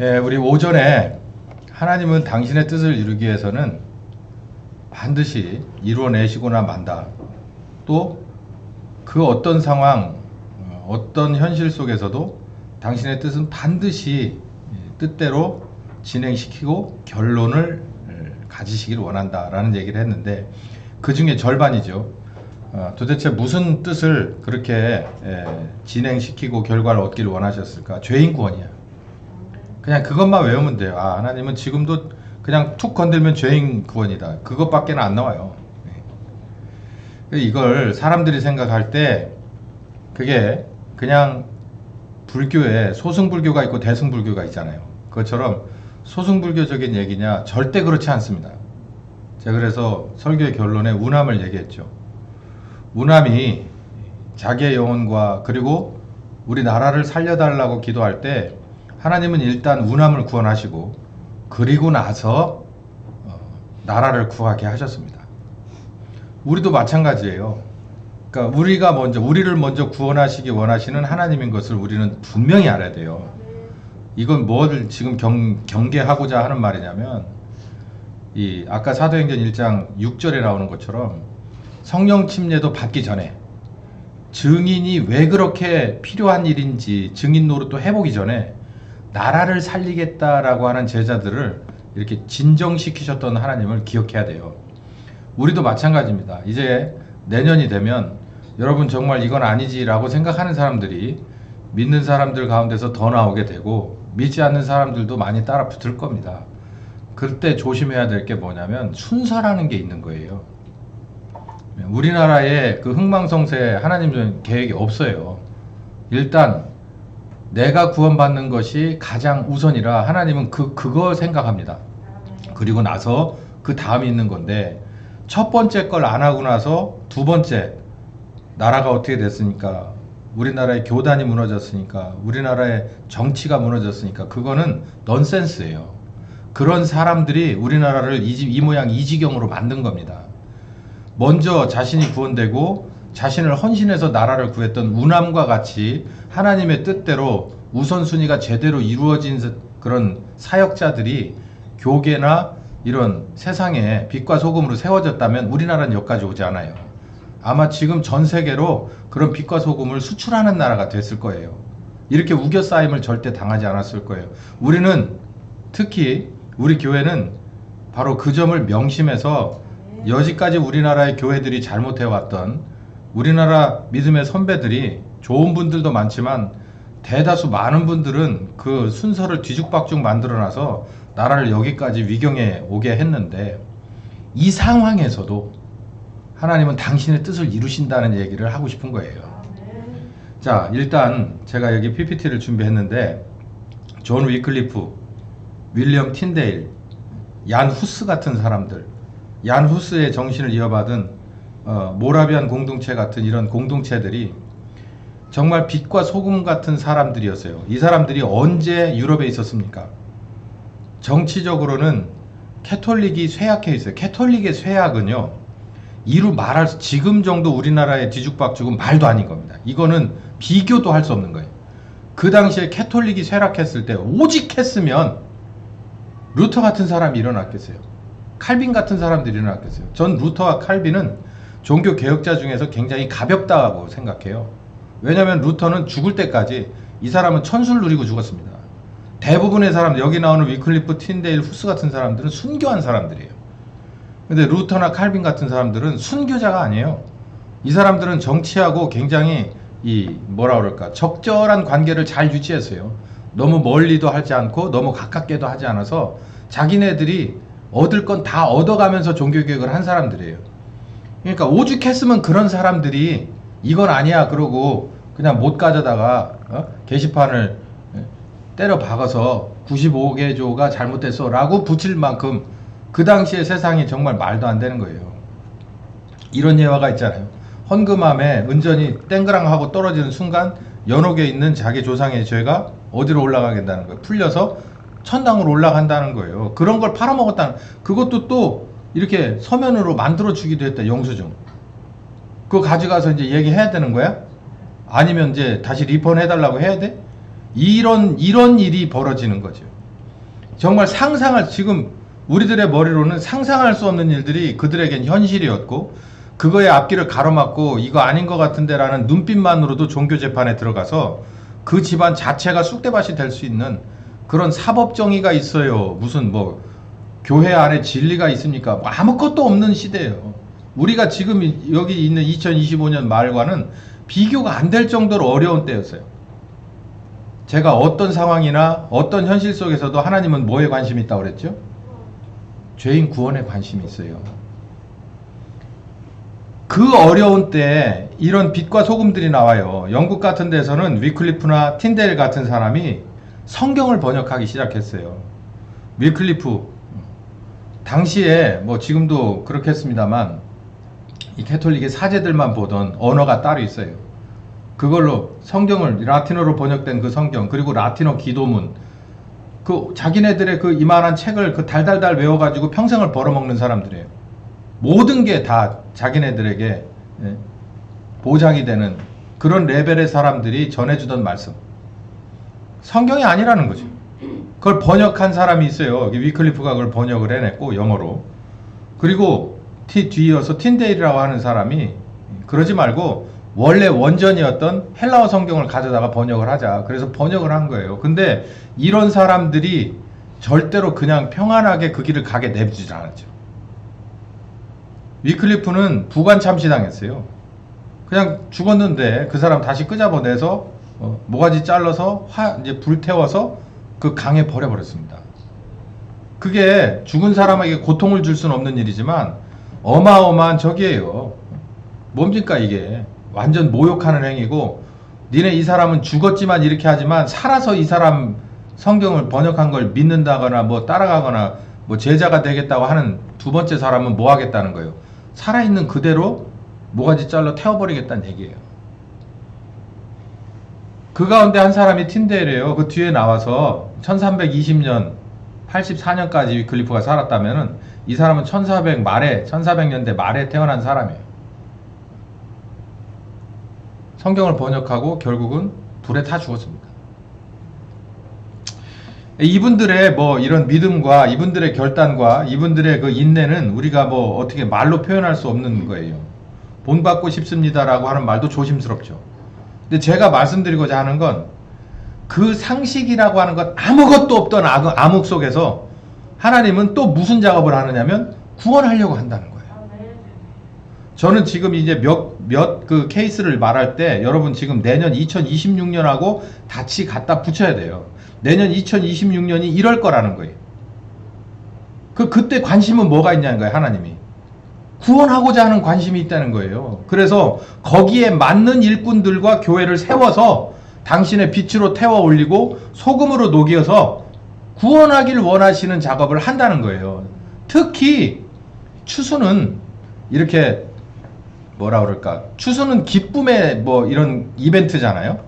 예, 우리 오전에 하나님은 당신의 뜻을 이루기 위해서는 반드시 이루어내시고나 만다. 또 그 어떤 상황, 어떤 현실 속에서도 당신의 뜻은 반드시 뜻대로 진행시키고 결론을 가지시길 원한다라는 얘기를 했는데, 그 중에 절반이죠. 도대체 무슨 뜻을 그렇게 진행시키고 결과를 얻기를 원하셨을까? 죄인 구원이야. 그냥 그것만 외우면 돼요. 하나님은 지금도 그냥 툭 건들면 죄인 구원이다. 그것밖에는 안 나와요. 이걸 사람들이 생각할 때 그게 그냥 불교에 소승불교가 있고 대승불교가 있잖아요. 그것처럼 소승불교적인 얘기냐? 절대 그렇지 않습니다. 제가 그래서 설교의 결론에 운함을 얘기했죠. 운함이 자기의 영혼과 그리고 우리 나라를 살려달라고 기도할 때 하나님은 일단 운함을 구원하시고 그리고 나서 나라를 구하게 하셨습니다. 우리도 마찬가지예요. 그러니까 우리를 먼저 구원하시기 원하시는 하나님인 것을 우리는 분명히 알아야 돼요. 이건 뭘 지금 경계하고자 하는 말이냐면, 아까 사도행전 1장 6절에 나오는 것처럼 성령 침례도 받기 전에 증인이 왜 그렇게 필요한 일인지 증인 노릇도 해보기 전에 나라를 살리겠다라고 하는 제자들을 이렇게 진정시키셨던 하나님을 기억해야 돼요. 우리도 마찬가지입니다. 이제 내년이 되면 여러분 정말 이건 아니지라고 생각하는 사람들이 믿는 사람들 가운데서 더 나오게 되고, 믿지 않는 사람들도 많이 따라 붙을 겁니다. 그때 조심해야 될 게 뭐냐면 순서라는 게 있는 거예요. 우리나라에 그 흥망성쇠 하나님 계획이 없어요. 일단 내가 구원받는 것이 가장 우선이라 하나님은 그거 생각합니다. 그리고 나서 그 다음이 있는 건데, 첫 번째 걸 안 하고 나서 두 번째, 나라가 어떻게 됐으니까, 우리나라의 교단이 무너졌으니까, 우리나라의 정치가 무너졌으니까, 그거는 넌센스예요. 그런 사람들이 우리나라를 이 모양 이 지경으로 만든 겁니다. 먼저 자신이 구원되고 자신을 헌신해서 나라를 구했던 운함과 같이 하나님의 뜻대로 우선순위가 제대로 이루어진 그런 사역자들이 교계나 이런 세상에 빛과 소금으로 세워졌다면 우리나라는 여기까지 오지 않아요. 아마 지금 전 세계로 그런 빛과 소금을 수출하는 나라가 됐을 거예요. 이렇게 우겨싸임을 절대 당하지 않았을 거예요. 우리는 특히 우리 교회는 바로 그 점을 명심해서 여지까지 우리나라의 교회들이 잘못해왔던 우리나라 믿음의 선배들이, 좋은 분들도 많지만 대다수 많은 분들은 그 순서를 뒤죽박죽 만들어놔서 나라를 여기까지 위경에 오게 했는데, 이 상황에서도 하나님은 당신의 뜻을 이루신다는 얘기를 하고 싶은 거예요. 자, 일단 제가 여기 PPT를 준비했는데, 존 위클리프, 윌리엄 틴데일, 얀 후스 같은 사람들, 얀 후스의 정신을 이어받은 모라비안 공동체 같은 이런 공동체들이 정말 빛과 소금 같은 사람들이었어요. 이 사람들이 언제 유럽에 있었습니까? 정치적으로는 캐톨릭이 쇠약해 있어요. 캐톨릭의 쇠약은요, 이루 말할 수, 지금 정도 우리나라의 뒤죽박죽은 말도 아닌 겁니다. 이거는 비교도 할 수 없는 거예요. 그 당시에 캐톨릭이 쇠락했을 때, 오직 했으면 루터 같은 사람이 일어났겠어요. 칼빈 같은 사람들이 일어났겠어요. 전 루터와 칼빈은 종교 개혁자 중에서 굉장히 가볍다고 생각해요. 왜냐하면 루터는 죽을 때까지, 이 사람은 천수를 누리고 죽었습니다. 대부분의 사람, 여기 나오는 위클리프, 틴데일, 후스 같은 사람들은 순교한 사람들이에요. 근데 루터나 칼빈 같은 사람들은 순교자가 아니에요. 이 사람들은 정치하고 굉장히 적절한 관계를 잘 유지했어요. 너무 멀리도 하지 않고 너무 가깝게도 하지 않아서 자기네들이 얻을 건 다 얻어가면서 종교개혁을 한 사람들이에요. 그러니까 오죽했으면 그런 사람들이 이건 아니야 그러고 그냥 못 가져다가 게시판을 때려 박아서 95개조가 잘못됐어 라고 붙일 만큼 그 당시에 세상이 정말 말도 안 되는 거예요. 이런 예화가 있잖아요. 헌금함에 은전이 땡그랑 하고 떨어지는 순간 연옥에 있는 자기 조상의 죄가 어디로 올라가겠다는 거예요. 풀려서 천당으로 올라간다는 거예요. 그런 걸 팔아먹었다는, 그것도 또 이렇게 서면으로 만들어 주기도 했다. 영수증. 그거 가져가서 이제 얘기해야 되는 거야? 아니면 이제 다시 리펀 해달라고 해야 돼? 이런 일이 벌어지는 거죠. 정말 지금 우리들의 머리로는 상상할 수 없는 일들이 그들에겐 현실이었고, 그거에 앞길을 가로막고 이거 아닌 것 같은데라는 눈빛만으로도 종교 재판에 들어가서 그 집안 자체가 쑥대밭이 될 수 있는 그런 사법 정의가 있어요. 무슨 뭐 교회 안에 진리가 있습니까? 뭐 아무것도 없는 시대예요. 우리가 지금 여기 있는 2025년 말과는 비교가 안 될 정도로 어려운 때였어요. 제가 어떤 상황이나 어떤 현실 속에서도 하나님은 뭐에 관심이 있다고 그랬죠? 죄인 구원에 관심이 있어요. 그 어려운 때 이런 빛과 소금들이 나와요. 영국 같은 데서는 위클리프나 틴데일 같은 사람이 성경을 번역하기 시작했어요. 위클리프 당시에 뭐 지금도 그렇겠습니다만 이 캐톨릭의 사제들만 보던 언어가 따로 있어요. 그걸로 성경을 라틴어로 번역된 그 성경, 그리고 라틴어 기도문, 그 자기네들의 그 이만한 책을 그 달달달 외워가지고 평생을 벌어먹는 사람들이에요. 모든 게 다 자기네들에게 보장이 되는 그런 레벨의 사람들이 전해주던 말씀. 성경이 아니라는 거죠. 그걸 번역한 사람이 있어요. 위클리프가 그걸 번역을 해냈고, 영어로. 그리고 뒤이어서 틴데일이라고 하는 사람이 그러지 말고 원래 원전이었던 헬라어 성경을 가져다가 번역을 하자. 그래서 번역을 한 거예요. 근데 이런 사람들이 절대로 그냥 평안하게 그 길을 가게 내주지 않았죠. 위클리프는 부관 참시당했어요. 그냥 죽었는데 그 사람 다시 끄잡아내서 모가지 잘라서 이제 불태워서 그 강에 버려버렸습니다. 그게 죽은 사람에게 고통을 줄 수는 없는 일이지만 어마어마한 적이에요. 뭡니까 이게? 완전 모욕하는 행위고, 니네 이 사람은 죽었지만 이렇게 하지만 살아서 이 사람 성경을 번역한 걸 믿는다거나 뭐 따라가거나 뭐 제자가 되겠다고 하는 두 번째 사람은 뭐 하겠다는 거예요? 살아있는 그대로 모가지 잘라 태워버리겠다는 얘기예요. 그 가운데 한 사람이 틴데일이에요. 그 뒤에 나와서 1320년 84년까지 위클리프가 살았다면은 이 사람은 1400년대 말에 태어난 사람이에요. 성경을 번역하고 결국은 불에 타 죽었습니다. 이분들의 뭐 이런 믿음과 이분들의 결단과 이분들의 그 인내는 우리가 뭐 어떻게 말로 표현할 수 없는 거예요. 본받고 싶습니다라고 하는 말도 조심스럽죠. 근데 제가 말씀드리고자 하는 건 그 상식이라고 하는 것 아무것도 없던 암흑 속에서 하나님은 또 무슨 작업을 하느냐면 구원하려고 한다는 거예요. 저는 지금 이제 몇 그 케이스를 말할 때 여러분 지금 내년 2026년하고 같이 갖다 붙여야 돼요. 내년 2026년이 이럴 거라는 거예요. 그때 관심은 뭐가 있냐는 거예요. 하나님이 구원하고자 하는 관심이 있다는 거예요. 그래서 거기에 맞는 일꾼들과 교회를 세워서 당신의 빛으로 태워 올리고 소금으로 녹여서 구원하길 원하시는 작업을 한다는 거예요. 특히 추수는 이렇게 뭐라 그럴까, 추수는 기쁨의 뭐 이런 이벤트잖아요.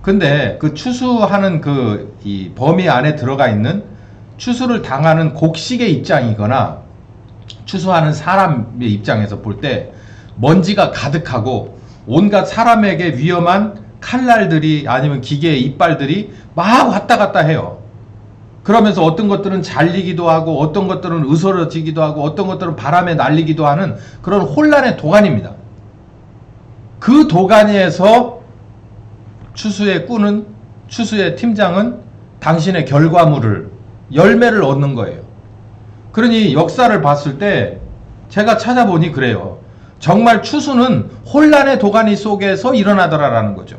근데 그 추수하는 그 이 범위 안에 들어가 있는 추수를 당하는 곡식의 입장이거나 추수하는 사람의 입장에서 볼 때 먼지가 가득하고 온갖 사람에게 위험한 칼날들이 아니면 기계의 이빨들이 막 왔다 갔다 해요. 그러면서 어떤 것들은 잘리기도 하고 어떤 것들은 으스러지기도 하고 어떤 것들은 바람에 날리기도 하는 그런 혼란의 도가니입니다. 그 도가니에서 추수의 꾼은, 추수의 팀장은 당신의 결과물을, 열매를 얻는 거예요. 그러니 역사를 봤을 때 제가 찾아보니 그래요. 정말 추수는 혼란의 도가니 속에서 일어나더라라는 거죠.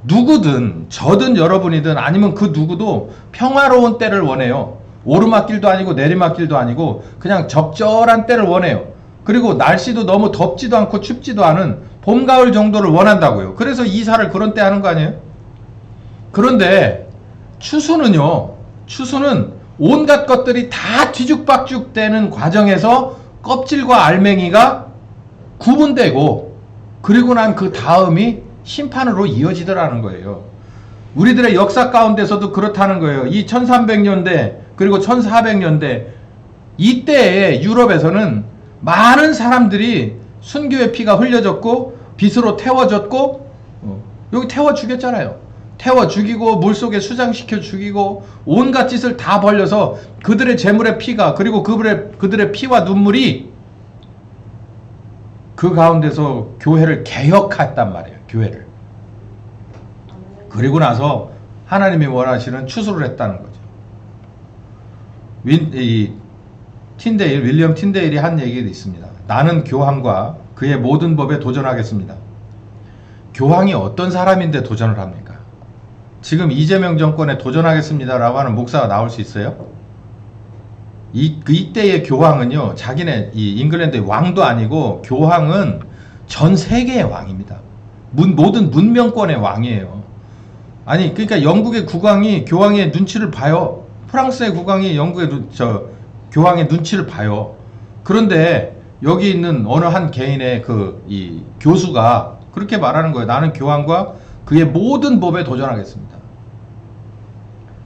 누구든, 저든 여러분이든 아니면 그 누구도 평화로운 때를 원해요. 오르막길도 아니고 내리막길도 아니고 그냥 적절한 때를 원해요. 그리고 날씨도 너무 덥지도 않고 춥지도 않은 봄, 가을 정도를 원한다고요. 그래서 이사를 그런 때 하는 거 아니에요? 그런데 추수는요, 추수는 온갖 것들이 다 뒤죽박죽 되는 과정에서 껍질과 알맹이가 구분되고 그리고 난 그 다음이 심판으로 이어지더라는 거예요. 우리들의 역사 가운데서도 그렇다는 거예요. 이 1300년대 그리고 1400년대 이때에 유럽에서는 많은 사람들이 순교의 피가 흘려졌고 빛으로 태워졌고 여기 태워 죽였잖아요. 태워 죽이고 물속에 수장시켜 죽이고 온갖 짓을 다 벌려서 그들의 재물의 피가 그리고 그들의 피와 눈물이 그 가운데서 교회를 개혁했단 말이에요. 교회를. 그리고 나서 하나님이 원하시는 추수를 했다는 거죠. 윌리엄 틴데일이 한 얘기가 있습니다. 나는 교황과 그의 모든 법에 도전하겠습니다. 교황이 어떤 사람인데 도전을 합니까? 지금 이재명 정권에 도전하겠습니다라고 하는 목사가 나올 수 있어요? 이때의 교황은요, 자기네 이 잉글랜드의 왕도 아니고 교황은 전 세계의 왕입니다. 모든 문명권의 왕이에요. 아니, 그러니까 영국의 국왕이 교황의 눈치를 봐요. 프랑스의 국왕이 교황의 눈치를 봐요. 그런데 여기 있는 어느 한 개인의 이 교수가 그렇게 말하는 거예요. 나는 교황과 그의 모든 법에 도전하겠습니다.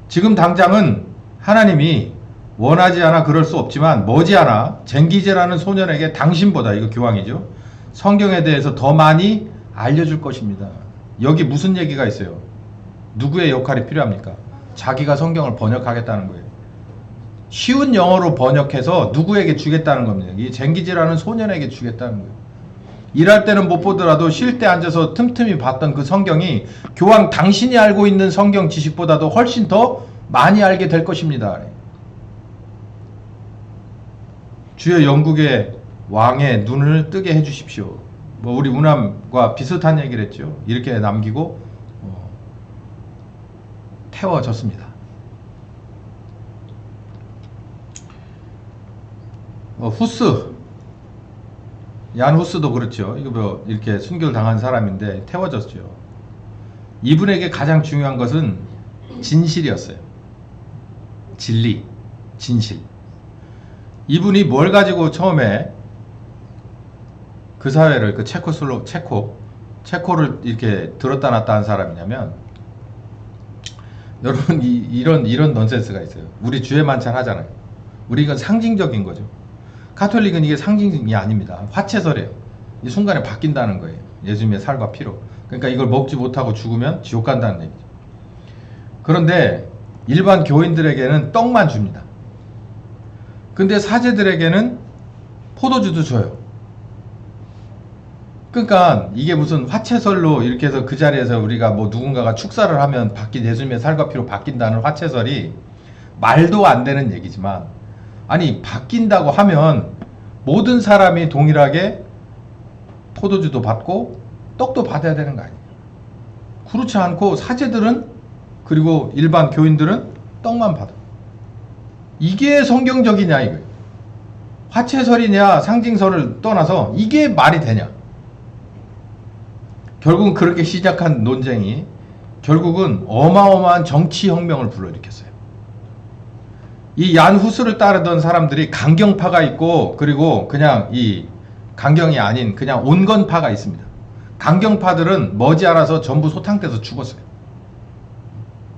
지금 당장은 하나님이 원하지 않아 그럴 수 없지만 머지않아 쟁기제라는 소년에게 당신보다, 이거 교황이죠, 성경에 대해서 더 많이 알려줄 것입니다. 여기 무슨 얘기가 있어요? 누구의 역할이 필요합니까? 자기가 성경을 번역하겠다는 거예요. 쉬운 영어로 번역해서 누구에게 주겠다는 겁니다. 이 쟁기제라는 소년에게 주겠다는 거예요. 일할 때는 못 보더라도 쉴 때 앉아서 틈틈이 봤던 그 성경이 교황 당신이 알고 있는 성경 지식보다도 훨씬 더 많이 알게 될 것입니다. 주여 영국의 왕의 눈을 뜨게 해주십시오. 뭐 우리 우남과 비슷한 얘기를 했죠. 이렇게 남기고 태워졌습니다. 얀 후스도 그렇죠. 이거 뭐 이렇게 순교를 당한 사람인데 태워졌죠. 이분에게 가장 중요한 것은 진실이었어요. 진리, 진실. 이분이 뭘 가지고 처음에 그 사회를, 그 체코를 이렇게 들었다 놨다 한 사람이냐면, 여러분 이런 넌센스가 있어요. 우리 주의 만찬 하잖아요. 우리 이건 상징적인 거죠. 가톨릭은 이게 상징이 아닙니다. 화채설이에요. 이 순간에 바뀐다는 거예요. 예수님의 살과 피로. 그러니까 이걸 먹지 못하고 죽으면 지옥 간다는 얘기죠. 그런데 일반 교인들에게는 떡만 줍니다. 근데 사제들에게는 포도주도 줘요. 그러니까 이게 무슨 화채설로 이렇게 해서 그 자리에서 우리가 뭐 누군가가 축사를 하면 예수님의 살과 피로 바뀐다는 화채설이 말도 안 되는 얘기지만, 아니 바뀐다고 하면 모든 사람이 동일하게 포도주도 받고 떡도 받아야 되는 거 아니에요. 그렇지 않고 사제들은, 그리고 일반 교인들은 떡만 받아. 이게 성경적이냐 이거예요. 화채설이냐 상징설을 떠나서 이게 말이 되냐. 결국은 그렇게 시작한 논쟁이 결국은 어마어마한 정치혁명을 불러일으켰어요. 이 얀 후스를 따르던 사람들이 강경파가 있고, 그리고 그냥 이 강경이 아닌 그냥 온건파가 있습니다. 강경파들은 머지않아서 전부 소탕돼서 죽었어요.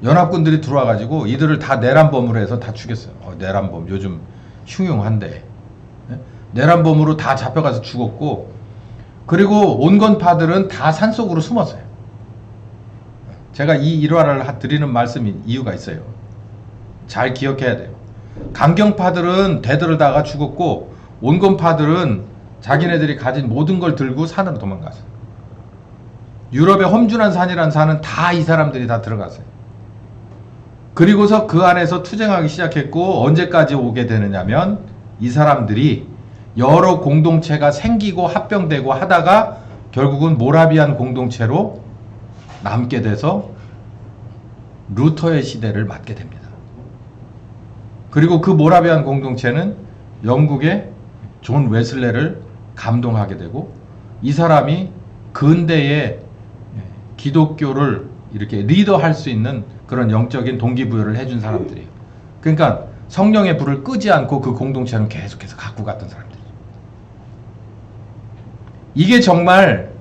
연합군들이 들어와가지고 이들을 다 내란범으로 해서 다 죽였어요. 내란범 요즘 흉흉한데, 내란범으로 다 잡혀가서 죽었고, 그리고 온건파들은 다 산속으로 숨었어요. 제가 이 일화를 드리는 말씀이 이유가 있어요. 잘 기억해야 돼요. 강경파들은 대들다가 죽었고, 온건파들은 자기네들이 가진 모든 걸 들고 산으로 도망갔어요. 유럽의 험준한 산이란 산은 다 이 사람들이 다 들어갔어요. 그리고서 그 안에서 투쟁하기 시작했고, 언제까지 오게 되느냐면 이 사람들이 여러 공동체가 생기고 합병되고 하다가 결국은 모라비안 공동체로 남게 돼서 루터의 시대를 맞게 됩니다. 그리고 그 모라비안 공동체는 영국의 존 웨슬레를 감동하게 되고, 이 사람이 근대의 기독교를 이렇게 리더할 수 있는 그런 영적인 동기부여를 해준 사람들이에요. 그러니까 성령의 불을 끄지 않고 그 공동체는 계속해서 갖고 갔던 사람들이에요. 이게 정말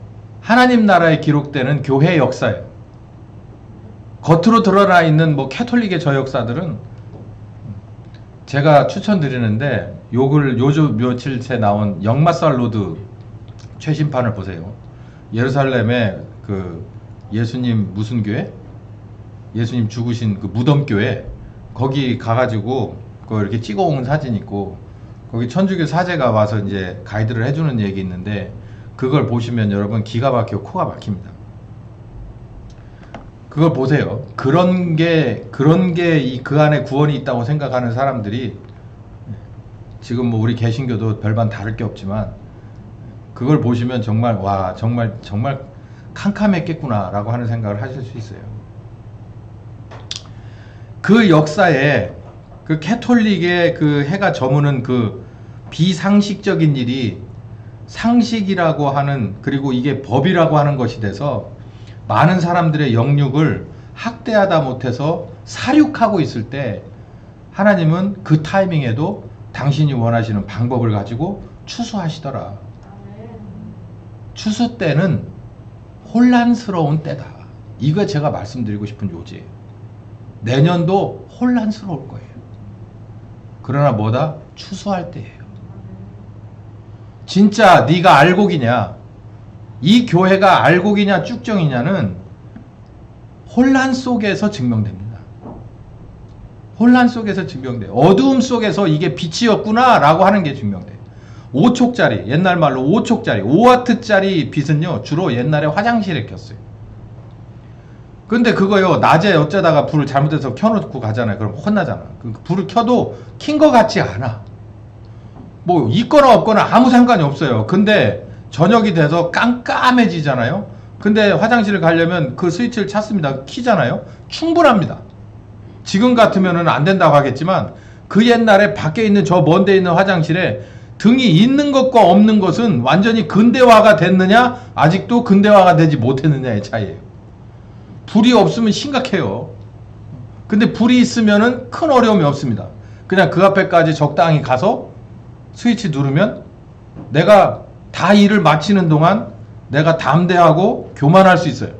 하나님 나라에 기록되는 교회의 역사예요. 겉으로 드러나 있는 뭐 캐톨릭의 저 역사들은 제가 추천드리는데, 요즘 며칠 새 나온 역마살 로드 최신판을 보세요. 예루살렘의 그 예수님 무슨 교회? 예수님 죽으신 그 무덤교회 거기 가가지고 그 이렇게 찍어온 사진 있고 거기 천주교 사제가 와서 이제 가이드를 해주는 얘기 있는데 그걸 보시면 여러분 기가 막히고 코가 막힙니다. 그걸 보세요. 그런 게 그 안에 구원이 있다고 생각하는 사람들이 지금 뭐 우리 개신교도 별반 다를 게 없지만 그걸 보시면 정말 와 정말 캄캄했겠구나라고 하는 생각을 하실 수 있어요. 그 역사에 그 캐톨릭의 그 해가 저무는 그 비상식적인 일이 상식이라고 하는 그리고 이게 법이라고 하는 것이 돼서 많은 사람들의 영육을 학대하다 못해서 사륙하고 있을 때 하나님은 그 타이밍에도 당신이 원하시는 방법을 가지고 추수하시더라. 추수 때는 혼란스러운 때다. 이거 제가 말씀드리고 싶은 요지예요. 내년도 혼란스러울 거예요. 그러나 뭐다? 추수할 때예요. 진짜 네가 알곡이냐 이 교회가 알곡이냐 쭉정이냐는 혼란 속에서 증명됩니다. 혼란 속에서 증명돼요. 어두움 속에서 이게 빛이었구나 라고 하는 게 증명돼요. 5촉짜리 옛날 말로 5촉짜리 5와트짜리 빛은요 주로 옛날에 화장실에 켰어요. 근데 그거요 낮에 어쩌다가 불을 잘못해서 켜놓고 가잖아요. 그럼 혼나잖아. 그 불을 켜도 킨 것 같지 않아. 뭐 있거나 없거나 아무 상관이 없어요. 근데 저녁이 돼서 깜깜해지잖아요. 근데 화장실을 가려면 그 스위치를 찾습니다. 키잖아요. 충분합니다. 지금 같으면은 안 된다고 하겠지만 그 옛날에 밖에 있는 저 먼 데 있는 화장실에 등이 있는 것과 없는 것은 완전히 근대화가 됐느냐 아직도 근대화가 되지 못했느냐의 차이예요. 불이 없으면 심각해요. 근데 불이 있으면은 큰 어려움이 없습니다. 그냥 그 앞에까지 적당히 가서 스위치 누르면 내가 다 일을 마치는 동안 내가 담대하고 교만할 수 있어요.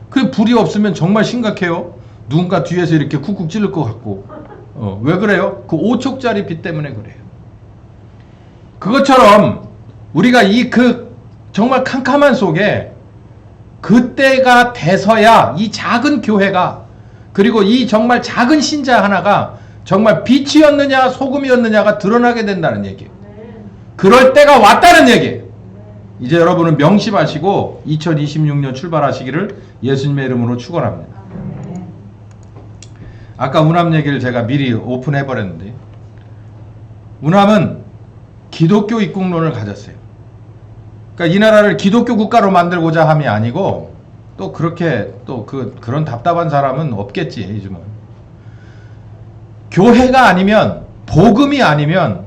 그 불이 없으면 정말 심각해요. 누군가 뒤에서 이렇게 쿡쿡 찌를 것 같고. 왜 그래요? 그 5촉짜리 빛 때문에 그래요. 그것처럼 우리가 정말 캄캄한 속에 그때가 돼서야 이 작은 교회가 그리고 이 정말 작은 신자 하나가 정말 빛이었느냐 소금이었느냐가 드러나게 된다는 얘기예요. 그럴 때가 왔다는 얘기예요. 이제 여러분은 명심하시고 2026년 출발하시기를 예수님의 이름으로 축원합니다. 아까 운암 얘기를 제가 미리 오픈해버렸는데 운암은 기독교 입국론을 가졌어요. 그러니까 이 나라를 기독교 국가로 만들고자 함이 아니고 또 그렇게 또 그런 답답한 사람은 없겠지 요즘은. 교회가 아니면 복음이 아니면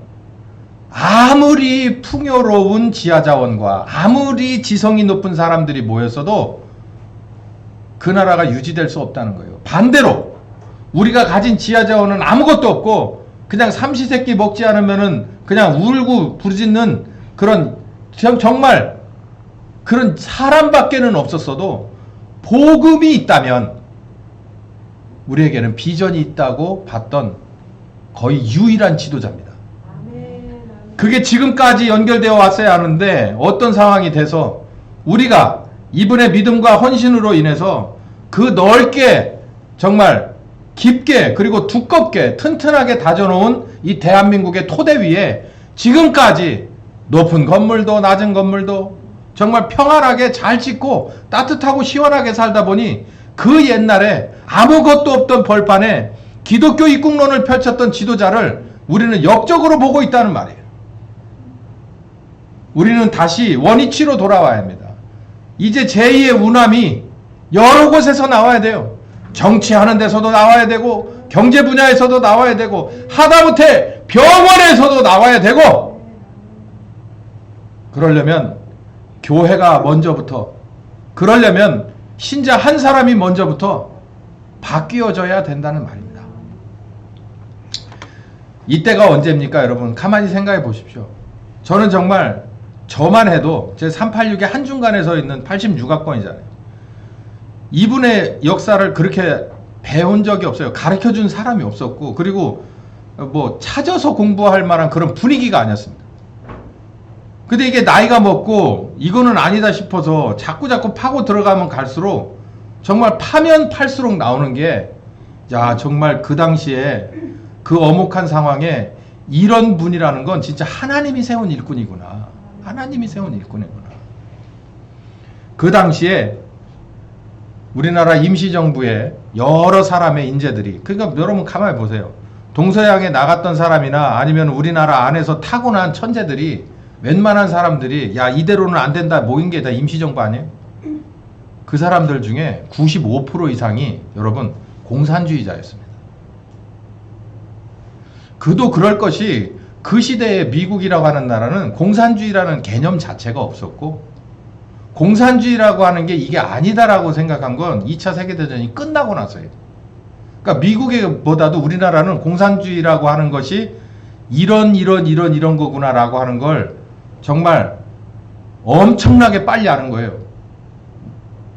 아무리 풍요로운 지하자원과 아무리 지성이 높은 사람들이 모였어도 그 나라가 유지될 수 없다는 거예요. 반대로 우리가 가진 지하자원은 아무것도 없고 그냥 삼시세끼 먹지 않으면은 그냥 울고 부르짖는 그런 정말 그런 사람밖에는 없었어도 복음이 있다면 우리에게는 비전이 있다고 봤던 거의 유일한 지도자입니다. 그게 지금까지 연결되어 왔어야 하는데 어떤 상황이 돼서 우리가 이분의 믿음과 헌신으로 인해서 그 넓게 정말 깊게 그리고 두껍게 튼튼하게 다져놓은 이 대한민국의 토대 위에 지금까지 높은 건물도 낮은 건물도 정말 평안하게 잘 짓고 따뜻하고 시원하게 살다 보니 그 옛날에 아무것도 없던 벌판에 기독교 입국론을 펼쳤던 지도자를 우리는 역적으로 보고 있다는 말이에요. 우리는 다시 원위치로 돌아와야 합니다. 이제 제2의 운암이 여러 곳에서 나와야 돼요. 정치하는 데서도 나와야 되고 경제 분야에서도 나와야 되고 하다못해 병원에서도 나와야 되고 그러려면 교회가 먼저부터 그러려면 신자 한 사람이 먼저부터 바뀌어져야 된다는 말입니다. 이때가 언제입니까 여러분? 가만히 생각해 보십시오. 저는 정말 저만 해도 제 386의 한중간에 서 있는 86학번이잖아요. 이분의 역사를 그렇게 배운 적이 없어요. 가르쳐준 사람이 없었고 그리고 뭐 찾아서 공부할 만한 그런 분위기가 아니었습니다. 근데 이게 나이가 먹고 이거는 아니다 싶어서 자꾸 파고 들어가면 갈수록 정말 파면 팔수록 나오는 게, 야, 정말 그 당시에 그 엄혹한 상황에 이런 분이라는 건 진짜 하나님이 세운 일꾼이구나. 하나님이 세운 일꾼이구나. 그 당시에 우리나라 임시정부에 여러 사람의 인재들이, 그러니까 여러분 가만히 보세요. 동서양에 나갔던 사람이나 아니면 우리나라 안에서 타고난 천재들이, 웬만한 사람들이 야, 이대로는 안 된다 모인 게 다 임시정부 아니에요? 그 사람들 중에 95% 이상이 여러분 공산주의자였습니다. 그도 그럴 것이, 그 시대에 미국이라고 하는 나라는 공산주의라는 개념 자체가 없었고, 공산주의라고 하는 게 이게 아니다라고 생각한 건 2차 세계대전이 끝나고 나서예요. 그러니까 미국보다도 우리나라는 공산주의라고 하는 것이 이런 거구나라고 하는 걸 정말 엄청나게 빨리 아는 거예요.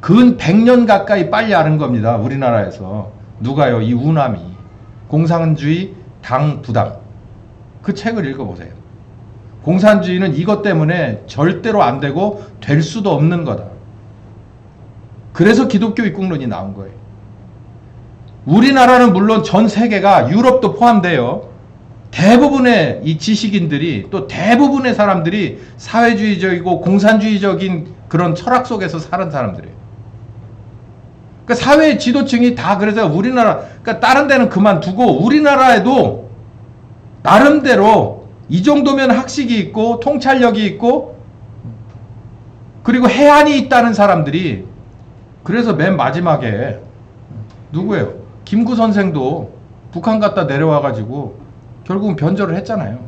근 100년 가까이 빨리 아는 겁니다. 우리나라에서. 누가요? 이 우남이. 공산주의 당 부당. 그 책을 읽어보세요. 공산주의는 이것 때문에 절대로 안 되고 될 수도 없는 거다. 그래서 기독교 입국론이 나온 거예요. 우리나라는 물론 전 세계가, 유럽도 포함돼요. 대부분의 이 지식인들이, 또 대부분의 사람들이 사회주의적이고 공산주의적인 그런 철학 속에서 사는 사람들이에요. 그러니까 사회 지도층이 다, 그래서 우리나라, 그러니까 다른 데는 그만두고 우리나라에도 나름대로 이 정도면 학식이 있고 통찰력이 있고 그리고 해안이 있다는 사람들이, 그래서 맨 마지막에 누구예요? 김구 선생도 북한 갔다 내려와가지고 결국은 변절을 했잖아요.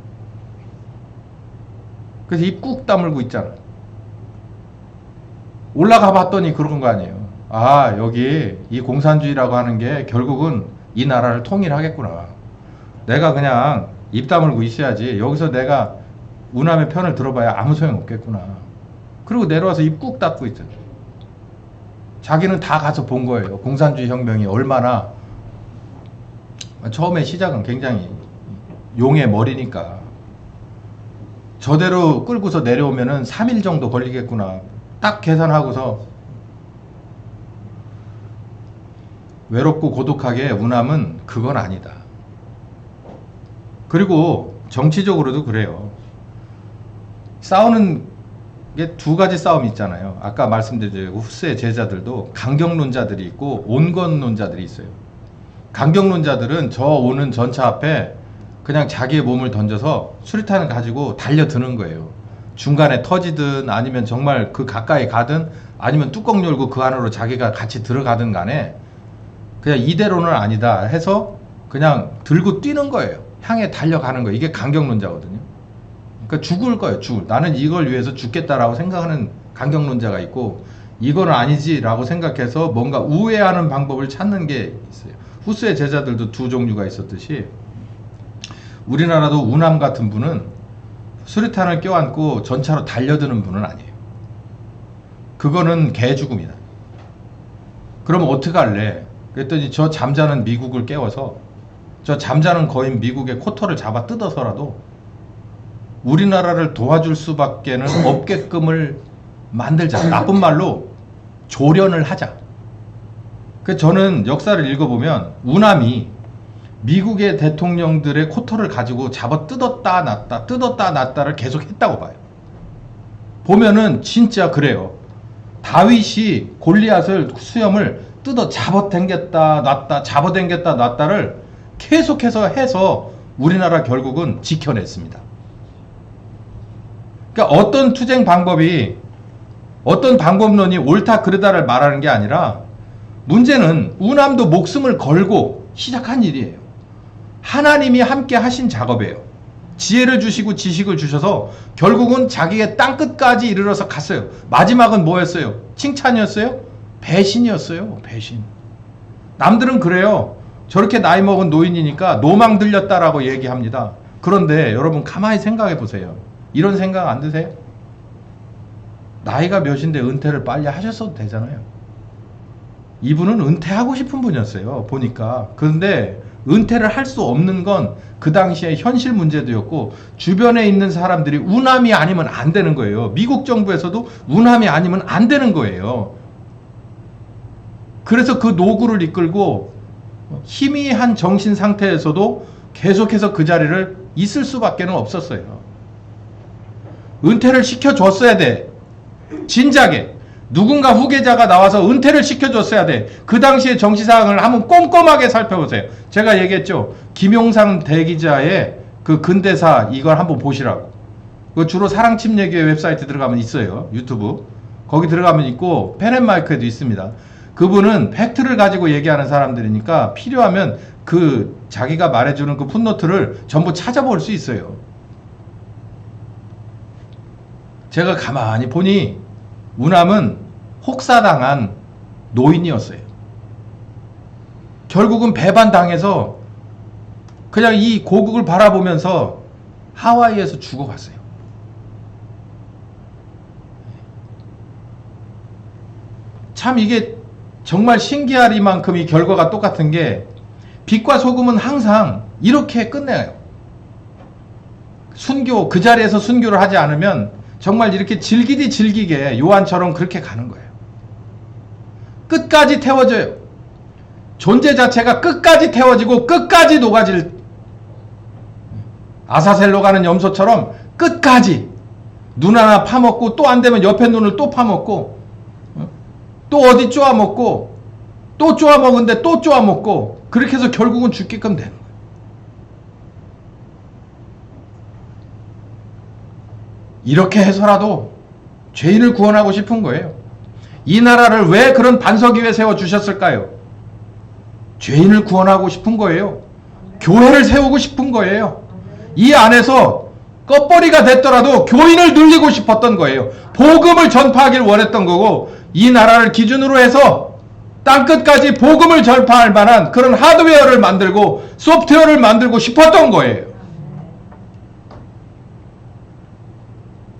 그래서 입 꾹 다물고 있잖아요. 올라가 봤더니 그런 거 아니에요. 아, 여기 이 공산주의라고 하는 게 결국은 이 나라를 통일하겠구나. 내가 그냥 입 다물고 있어야지. 여기서 내가 우남의 편을 들어봐야 아무 소용 없겠구나. 그리고 내려와서 입 꾹 닫고 있어요. 자기는 다 가서 본 거예요. 공산주의 혁명이 얼마나, 처음에 시작은 굉장히 용의 머리니까 저대로 끌고서 내려오면은 3일 정도 걸리겠구나. 딱 계산하고서 외롭고 고독하게 우남은 그건 아니다. 그리고 정치적으로도 그래요. 싸우는 게 두 가지 싸움이 있잖아요. 아까 말씀드린 후스의 제자들도 강경론자들이 있고 온건론자들이 있어요. 강경론자들은 저 오는 전차 앞에 그냥 자기의 몸을 던져서 수류탄을 가지고 달려드는 거예요. 중간에 터지든 아니면 정말 그 가까이 가든 아니면 뚜껑 열고 그 안으로 자기가 같이 들어가든 간에 그냥 이대로는 아니다 해서 그냥 들고 뛰는 거예요. 향해 달려가는 거예요. 이게 강경론자거든요. 그러니까 죽을 거예요. 나는 이걸 위해서 죽겠다라고 생각하는 강경론자가 있고, 이건 아니지라고 생각해서 뭔가 우회하는 방법을 찾는 게 있어요. 후스의 제자들도 두 종류가 있었듯이 우리나라도 우남 같은 분은 수류탄을 껴안고 전차로 달려드는 분은 아니에요. 그거는 개죽음이다. 그럼 어떡할래? 그랬더니 저 잠자는 미국을 깨워서, 저 잠자는 거인 미국의 코털을 잡아 뜯어서라도 우리나라를 도와줄 수밖에는 없게끔을 만들자. 나쁜 말로 조련을 하자. 그 저는 역사를 읽어보면 우남이 미국의 대통령들의 코털을 가지고 잡아 뜯었다 놨다를 계속 했다고 봐요. 보면은 진짜 그래요. 다윗이 골리앗을, 수염을 뜯어 잡아당겼다 놨다 잡아당겼다 놨다를 계속해서 해서 우리나라 결국은 지켜냈습니다. 그러니까 어떤 투쟁 방법이, 어떤 방법론이 옳다 그르다를 말하는 게 아니라, 문제는 우남도 목숨을 걸고 시작한 일이에요. 하나님이 함께 하신 작업이에요. 지혜를 주시고 지식을 주셔서 결국은 자기의 땅끝까지 이르러서 갔어요. 마지막은 뭐였어요? 칭찬이었어요? 배신이었어요. 배신. 남들은 그래요. 저렇게 나이 먹은 노인이니까 노망 들렸다라고 얘기합니다. 그런데 여러분 가만히 생각해 보세요. 이런 생각 안 드세요? 나이가 몇인데 은퇴를 빨리 하셨어도 되잖아요. 이분은 은퇴하고 싶은 분이었어요. 보니까. 그런데 은퇴를 할 수 없는 건 그 당시에 현실 문제도였고, 주변에 있는 사람들이 우남이 아니면 안 되는 거예요. 미국 정부에서도 우남이 아니면 안 되는 거예요. 그래서 그 노구를 이끌고 희미한 정신 상태에서도 계속해서 그 자리를 있을 수밖에 없었어요. 은퇴를 시켜줬어야 돼. 진작에 누군가 후계자가 나와서 은퇴를 시켜줬어야 돼. 그 당시의 정치상황을 한번 꼼꼼하게 살펴보세요. 제가 얘기했죠. 김용상 대기자의 그 근대사 이걸 한번 보시라고. 그 주로 사랑침례교회 웹사이트 들어가면 있어요. 유튜브. 거기 들어가면 있고 펜앤마이크에도 있습니다. 그분은 팩트를 가지고 얘기하는 사람들이니까 필요하면 그 자기가 말해주는 그 풋노트를 전부 찾아볼 수 있어요. 제가 가만히 보니 우남은 혹사당한 노인이었어요. 결국은 배반당해서 그냥 이 고국을 바라보면서 하와이에서 죽어갔어요. 참 이게 정말 신기하리만큼 이 결과가 똑같은 게 빛과 소금은 항상 이렇게 끝내요. 순교, 그 자리에서 순교를 하지 않으면 정말 이렇게 질기게 요한처럼 그렇게 가는 거예요. 끝까지 태워져요. 존재 자체가 끝까지 태워지고 끝까지 녹아질, 아사셀로 가는 염소처럼 끝까지 눈 하나 파먹고 또 안 되면 옆에 눈을 또 파먹고 또 어디 쪼아먹고 또 쪼아먹은데 또 쪼아먹고 그렇게 해서 결국은 죽게끔 되는 거예요. 이렇게 해서라도 죄인을 구원하고 싶은 거예요. 이 나라를 왜 그런 반석 위에 세워주셨을까요? 죄인을 구원하고 싶은 거예요. 교회를 세우고 싶은 거예요. 이 안에서 껍벌이가 됐더라도 교인을 늘리고 싶었던 거예요. 복음을 전파하길 원했던 거고 이 나라를 기준으로 해서 땅끝까지 복음을 전파할 만한 그런 하드웨어를 만들고 소프트웨어를 만들고 싶었던 거예요.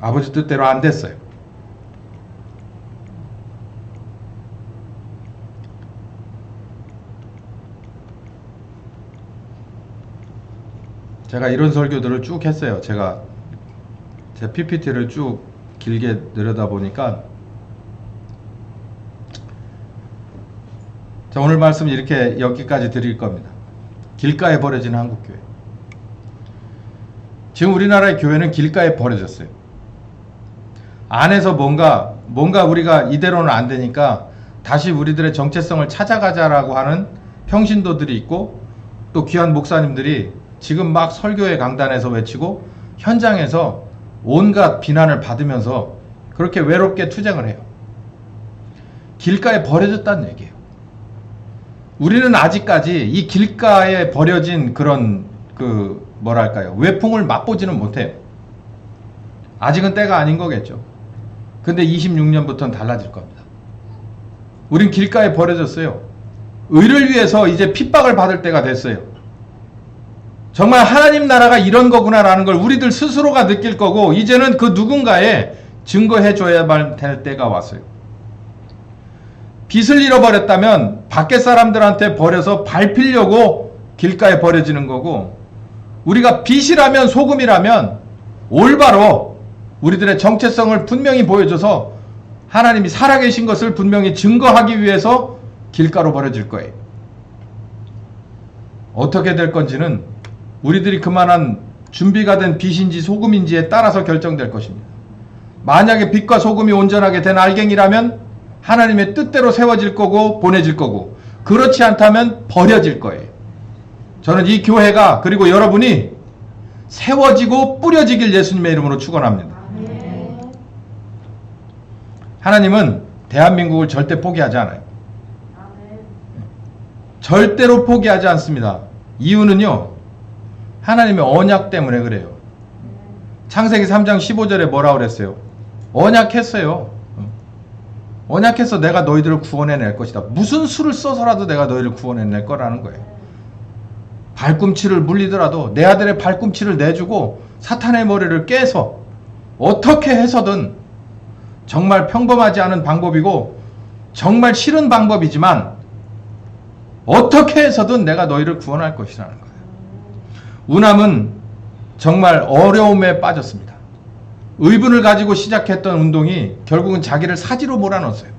아버지 뜻대로 안 됐어요. 제가 이런 설교들을 쭉 했어요. 제가 제 PPT를 쭉 길게 내려다보니까 자, 오늘 말씀 이렇게 여기까지 드릴 겁니다. 길가에 버려진 한국교회. 지금 우리나라의 교회는 길가에 버려졌어요. 안에서 뭔가 우리가 이대로는 안 되니까 다시 우리들의 정체성을 찾아가자라고 하는 평신도들이 있고 또 귀한 목사님들이 지금 막 설교의 강단에서 외치고 현장에서 온갖 비난을 받으면서 그렇게 외롭게 투쟁을 해요. 길가에 버려졌다는 얘기예요. 우리는 아직까지 이 길가에 버려진 그런 뭐랄까요, 외풍을 맛보지는 못해요. 아직은 때가 아닌 거겠죠. 근데 26년부터는 달라질 겁니다. 우린 길가에 버려졌어요. 의를 위해서 이제 핍박을 받을 때가 됐어요. 정말 하나님 나라가 이런 거구나라는 걸 우리들 스스로가 느낄 거고 이제는 그 누군가에 증거해 줘야만 될 때가 왔어요. 빛을 잃어버렸다면 밖에 사람들한테 버려서 밟히려고 길가에 버려지는 거고 우리가 빛이라면 소금이라면 올바로 우리들의 정체성을 분명히 보여줘서 하나님이 살아계신 것을 분명히 증거하기 위해서 길가로 버려질 거예요. 어떻게 될 건지는 우리들이 그만한 준비가 된 빛인지 소금인지에 따라서 결정될 것입니다. 만약에 빛과 소금이 온전하게 된 알갱이라면 하나님의 뜻대로 세워질 거고 보내질 거고 그렇지 않다면 버려질 거예요. 저는 이 교회가 그리고 여러분이 세워지고 뿌려지길 예수님의 이름으로 축원합니다. 하나님은 대한민국을 절대 포기하지 않아요. 절대로 포기하지 않습니다. 이유는요, 하나님의 언약 때문에 그래요. 창세기 3장 15절에 뭐라고 그랬어요? 언약했어요. 언약해서 내가 너희들을 구원해낼 것이다. 무슨 수를 써서라도 내가 너희를 구원해낼 거라는 거예요. 발꿈치를 물리더라도 내 아들의 발꿈치를 내주고 사탄의 머리를 깨서 어떻게 해서든 정말 평범하지 않은 방법이고 정말 싫은 방법이지만 어떻게 해서든 내가 너희를 구원할 것이라는 거예요. 우남은 정말 어려움에 빠졌습니다. 의분을 가지고 시작했던 운동이 결국은 자기를 사지로 몰아넣었어요.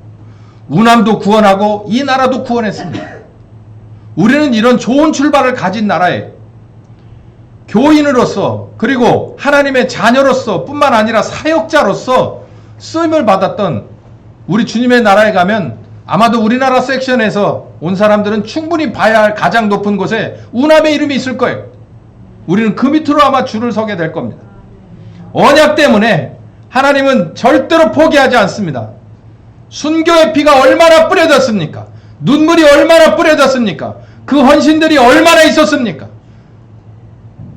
우남도 구원하고 이 나라도 구원했습니다. 우리는 이런 좋은 출발을 가진 나라에 교인으로서 그리고 하나님의 자녀로서 뿐만 아니라 사역자로서 쓰임을 받았던 우리 주님의 나라에 가면 아마도 우리나라 섹션에서 온 사람들은 충분히 봐야 할 가장 높은 곳에 우남의 이름이 있을 거예요. 우리는 그 밑으로 아마 줄을 서게 될 겁니다. 언약 때문에 하나님은 절대로 포기하지 않습니다. 순교의 피가 얼마나 뿌려졌습니까? 눈물이 얼마나 뿌려졌습니까? 그 헌신들이 얼마나 있었습니까?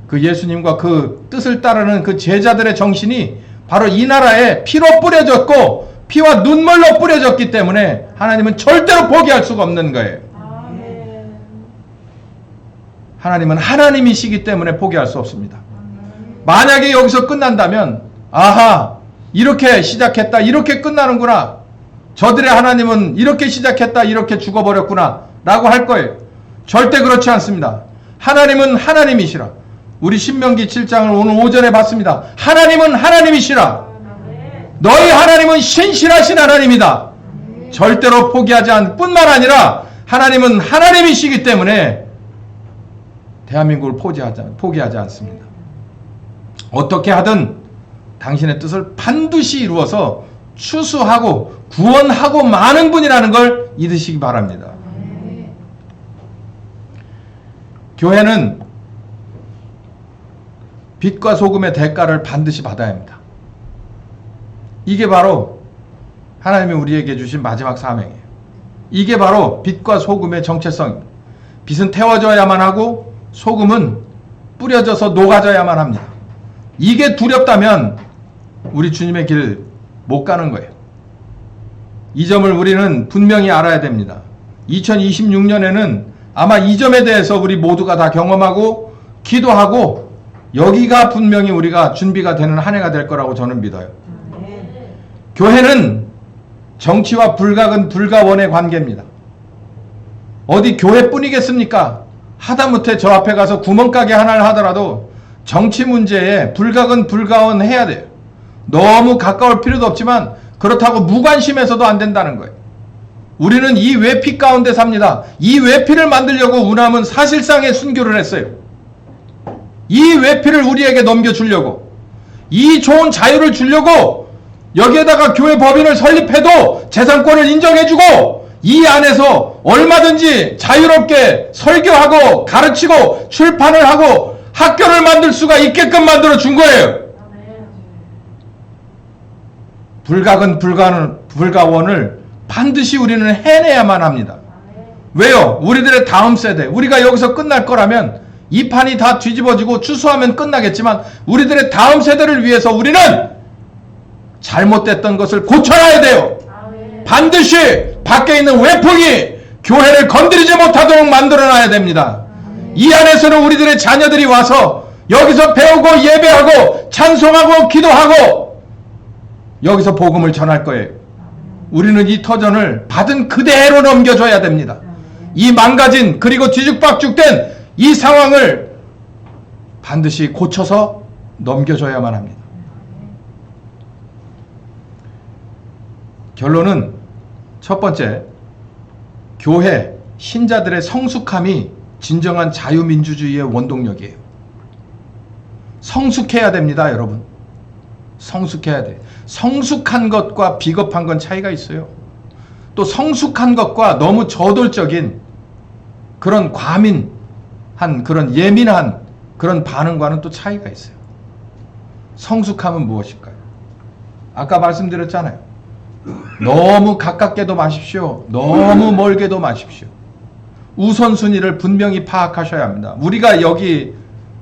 그 예수님과 그 뜻을 따르는 그 제자들의 정신이 바로 이 나라에 피로 뿌려졌고 피와 눈물로 뿌려졌기 때문에 하나님은 절대로 포기할 수가 없는 거예요. 하나님은 하나님이시기 때문에 포기할 수 없습니다. 만약에 여기서 끝난다면 아하, 이렇게 시작했다, 이렇게 끝나는구나, 저들의 하나님은 이렇게 시작했다, 이렇게 죽어버렸구나 라고 할 거예요. 절대 그렇지 않습니다. 하나님은 하나님이시라. 우리 신명기 7장을 오늘 오전에 봤습니다. 하나님은 하나님이시라. 너희 하나님은 신실하신 하나님이다. 절대로 포기하지 않을 뿐만 아니라 하나님은 하나님이시기 때문에 대한민국을 포기하지 않습니다. 어떻게 하든 당신의 뜻을 반드시 이루어서 추수하고 구원하고 마는 분이라는 걸 잊으시기 바랍니다. 교회는 빛과 소금의 대가를 반드시 받아야 합니다. 이게 바로 하나님이 우리에게 주신 마지막 사명이에요. 이게 바로 빛과 소금의 정체성입니다. 빛은 태워져야만 하고 소금은 뿌려져서 녹아져야만 합니다. 이게 두렵다면 우리 주님의 길 못 가는 거예요. 이 점을 우리는 분명히 알아야 됩니다. 2026년에는 아마 이 점에 대해서 우리 모두가 다 경험하고 기도하고 여기가 분명히 우리가 준비가 되는 한 해가 될 거라고 저는 믿어요. 교회는 정치와 불가근 불가원의 관계입니다. 어디 교회뿐이겠습니까? 하다못해 저 앞에 가서 구멍가게 하나를 하더라도 정치 문제에 불가근 불가원 해야 돼요. 너무 가까울 필요도 없지만 그렇다고 무관심해서도 안 된다는 거예요. 우리는 이 외피 가운데 삽니다. 이 외피를 만들려고 우남은 사실상의 순교를 했어요. 이 외피를 우리에게 넘겨주려고, 이 좋은 자유를 주려고 여기에다가 교회 법인을 설립해도 재산권을 인정해주고 이 안에서 얼마든지 자유롭게 설교하고 가르치고 출판을 하고 학교를 만들 수가 있게끔 만들어 준 거예요. 불가근 불가원을 반드시 우리는 해내야만 합니다. 왜요? 우리들의 다음 세대, 우리가 여기서 끝날 거라면 이 판이 다 뒤집어지고 추수하면 끝나겠지만 우리들의 다음 세대를 위해서 우리는 잘못됐던 것을 고쳐놔야 돼요. 반드시 밖에 있는 외풍이 교회를 건드리지 못하도록 만들어놔야 됩니다. 이 안에서는 우리들의 자녀들이 와서 여기서 배우고 예배하고 찬송하고 기도하고 여기서 복음을 전할 거예요. 우리는 이 터전을 받은 그대로 넘겨줘야 됩니다. 이 망가진 그리고 뒤죽박죽된 이 상황을 반드시 고쳐서 넘겨줘야만 합니다. 결론은 첫 번째, 교회 신자들의 성숙함이 진정한 자유민주주의의 원동력이에요. 성숙해야 됩니다, 여러분. 성숙해야 돼. 성숙한 것과 비겁한 건 차이가 있어요. 또 성숙한 것과 너무 저돌적인 그런 과민한 그런 예민한 그런 반응과는 또 차이가 있어요. 성숙함은 무엇일까요? 아까 말씀드렸잖아요. 너무 가깝게도 마십시오. 너무 멀게도 마십시오. 우선순위를 분명히 파악하셔야 합니다. 우리가 여기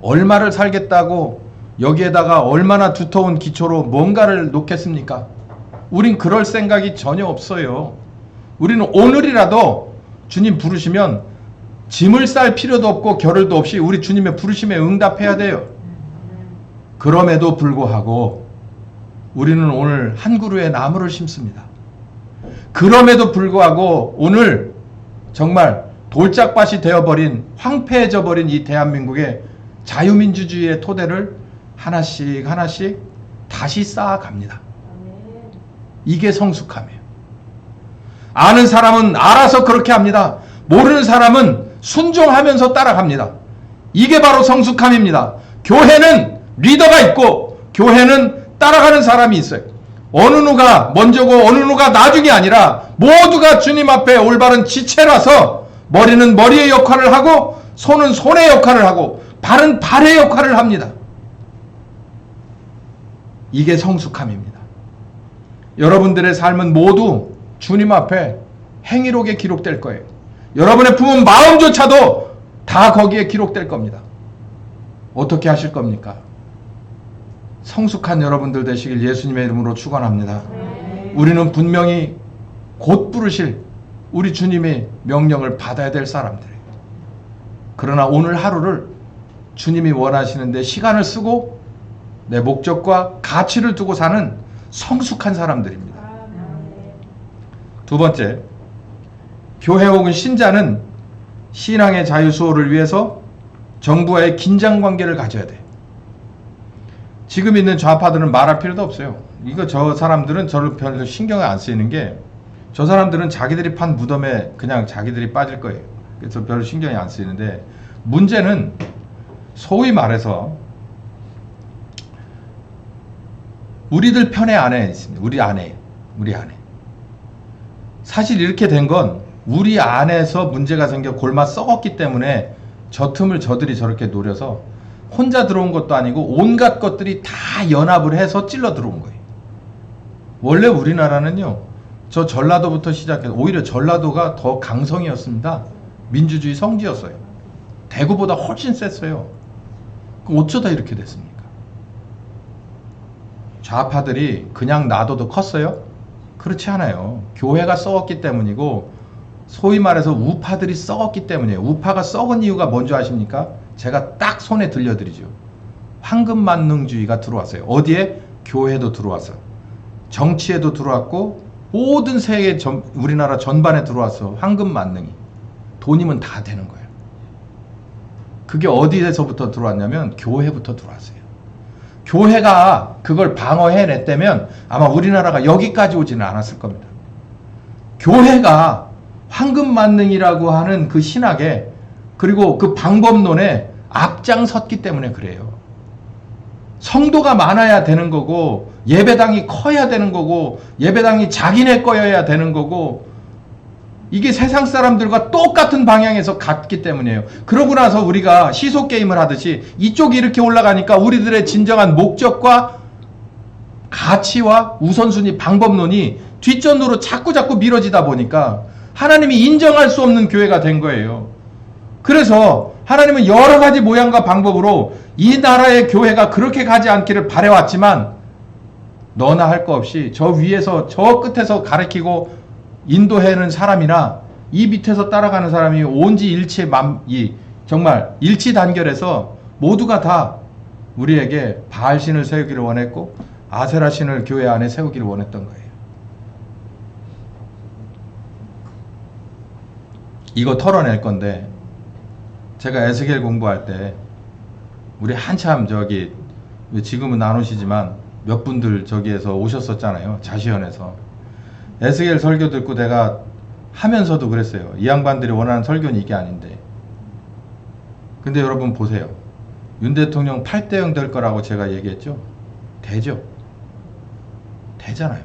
얼마를 살겠다고 여기에다가 얼마나 두터운 기초로 뭔가를 놓겠습니까? 우린 그럴 생각이 전혀 없어요. 우리는 오늘이라도 주님 부르시면 짐을 쌀 필요도 없고 겨를도 없이 우리 주님의 부르심에 응답해야 돼요. 그럼에도 불구하고 우리는 오늘 한 그루의 나무를 심습니다. 그럼에도 불구하고 오늘 정말 돌짝밭이 되어버린, 황폐해져 버린 이 대한민국의 자유민주주의의 토대를 하나씩 하나씩 다시 쌓아갑니다. 이게 성숙함이에요. 아는 사람은 알아서 그렇게 합니다. 모르는 사람은 순종하면서 따라갑니다. 이게 바로 성숙함입니다. 교회는 리더가 있고 교회는 따라가는 사람이 있어요. 어느 누가 먼저고 어느 누가 나중이 아니라 모두가 주님 앞에 올바른 지체라서 머리는 머리의 역할을 하고 손은 손의 역할을 하고 발은 발의 역할을 합니다. 이게 성숙함입니다. 여러분들의 삶은 모두 주님 앞에 행위록에 기록될 거예요. 여러분의 품은 마음조차도 다 거기에 기록될 겁니다. 어떻게 하실 겁니까? 성숙한 여러분들 되시길 예수님의 이름으로 축원합니다. 우리는 분명히 곧 부르실 우리 주님의 명령을 받아야 될 사람들이에요. 그러나 오늘 하루를 주님이 원하시는데 시간을 쓰고 내 목적과 가치를 두고 사는 성숙한 사람들입니다. 두 번째, 교회 혹은 신자는 신앙의 자유 수호를 위해서 정부와의 긴장 관계를 가져야 돼. 지금 있는 좌파들은 말할 필요도 없어요. 이거 저 사람들은 저를 별로 신경을 안 쓰이는 게 저 사람들은 자기들이 판 무덤에 그냥 자기들이 빠질 거예요. 그래서 별로 신경이 안 쓰이는데 문제는 소위 말해서 우리들 편의 안에 있습니다. 우리 안에. 사실 이렇게 된 건 우리 안에서 문제가 생겨 골마 썩었기 때문에 저 틈을 저들이 저렇게 노려서 혼자 들어온 것도 아니고 온갖 것들이 다 연합을 해서 찔러 들어온 거예요. 원래 우리나라는요, 저 전라도부터 시작해서 오히려 전라도가 더 강성이었습니다. 민주주의 성지였어요. 대구보다 훨씬 셌어요. 그럼 어쩌다 이렇게 됐습니까? 좌파들이 그냥 놔둬도 컸어요? 그렇지 않아요. 교회가 썩었기 때문이고 소위 말해서 우파들이 썩었기 때문이에요. 우파가 썩은 이유가 뭔지 아십니까? 제가 딱 손에 들려드리죠. 황금만능주의가 들어왔어요. 어디에? 교회도 들어왔어요. 정치에도 들어왔고 모든 세계 우리나라 전반에 들어왔어. 황금만능이. 돈이면 다 되는 거예요. 그게 어디에서부터 들어왔냐면 교회부터 들어왔어요. 교회가 그걸 방어해냈다면 아마 우리나라가 여기까지 오지는 않았을 겁니다. 교회가 황금만능이라고 하는 그 신학에 그리고 그 방법론에 앞장섰기 때문에 그래요. 성도가 많아야 되는 거고 예배당이 커야 되는 거고 예배당이 자기네 거여야 되는 거고 이게 세상 사람들과 똑같은 방향에서 갔기 때문이에요. 그러고 나서 우리가 시소 게임을 하듯이 이쪽이 이렇게 올라가니까 우리들의 진정한 목적과 가치와 우선순위 방법론이 뒷전으로 자꾸 미뤄지다 보니까 하나님이 인정할 수 없는 교회가 된 거예요. 그래서 하나님은 여러 가지 모양과 방법으로 이 나라의 교회가 그렇게 가지 않기를 바래왔지만 너나 할 거 없이 저 위에서 저 끝에서 가리키고 인도해는 사람이나 이 밑에서 따라가는 사람이 온지일치 정말 일치단결해서 모두가 다 우리에게 바알신을 세우기를 원했고 아세라신을 교회 안에 세우기를 원했던 거예요. 이거 털어낼 건데 제가 에스겔 공부할 때 우리 한참 지금은 안 오시지만 몇 분들 저기에서 오셨었잖아요. 자시연에서. 에스겔 설교 듣고 내가 하면서도 그랬어요. 이 양반들이 원하는 설교는 이게 아닌데. 근데 여러분 보세요. 윤 대통령 8대0 될 거라고 제가 얘기했죠? 되죠. 되잖아요.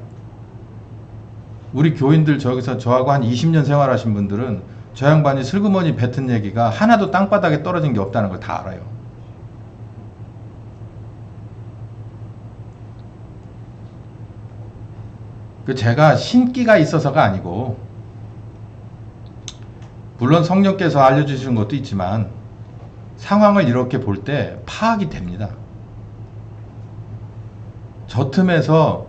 우리 교인들 저기서 저하고 한 20년 생활하신 분들은 저 양반이 슬그머니 뱉은 얘기가 하나도 땅바닥에 떨어진 게 없다는 걸 다 알아요. 제가 신기가 있어서가 아니고 물론 성령께서 알려주시는 것도 있지만 상황을 이렇게 볼 때 파악이 됩니다. 저 틈에서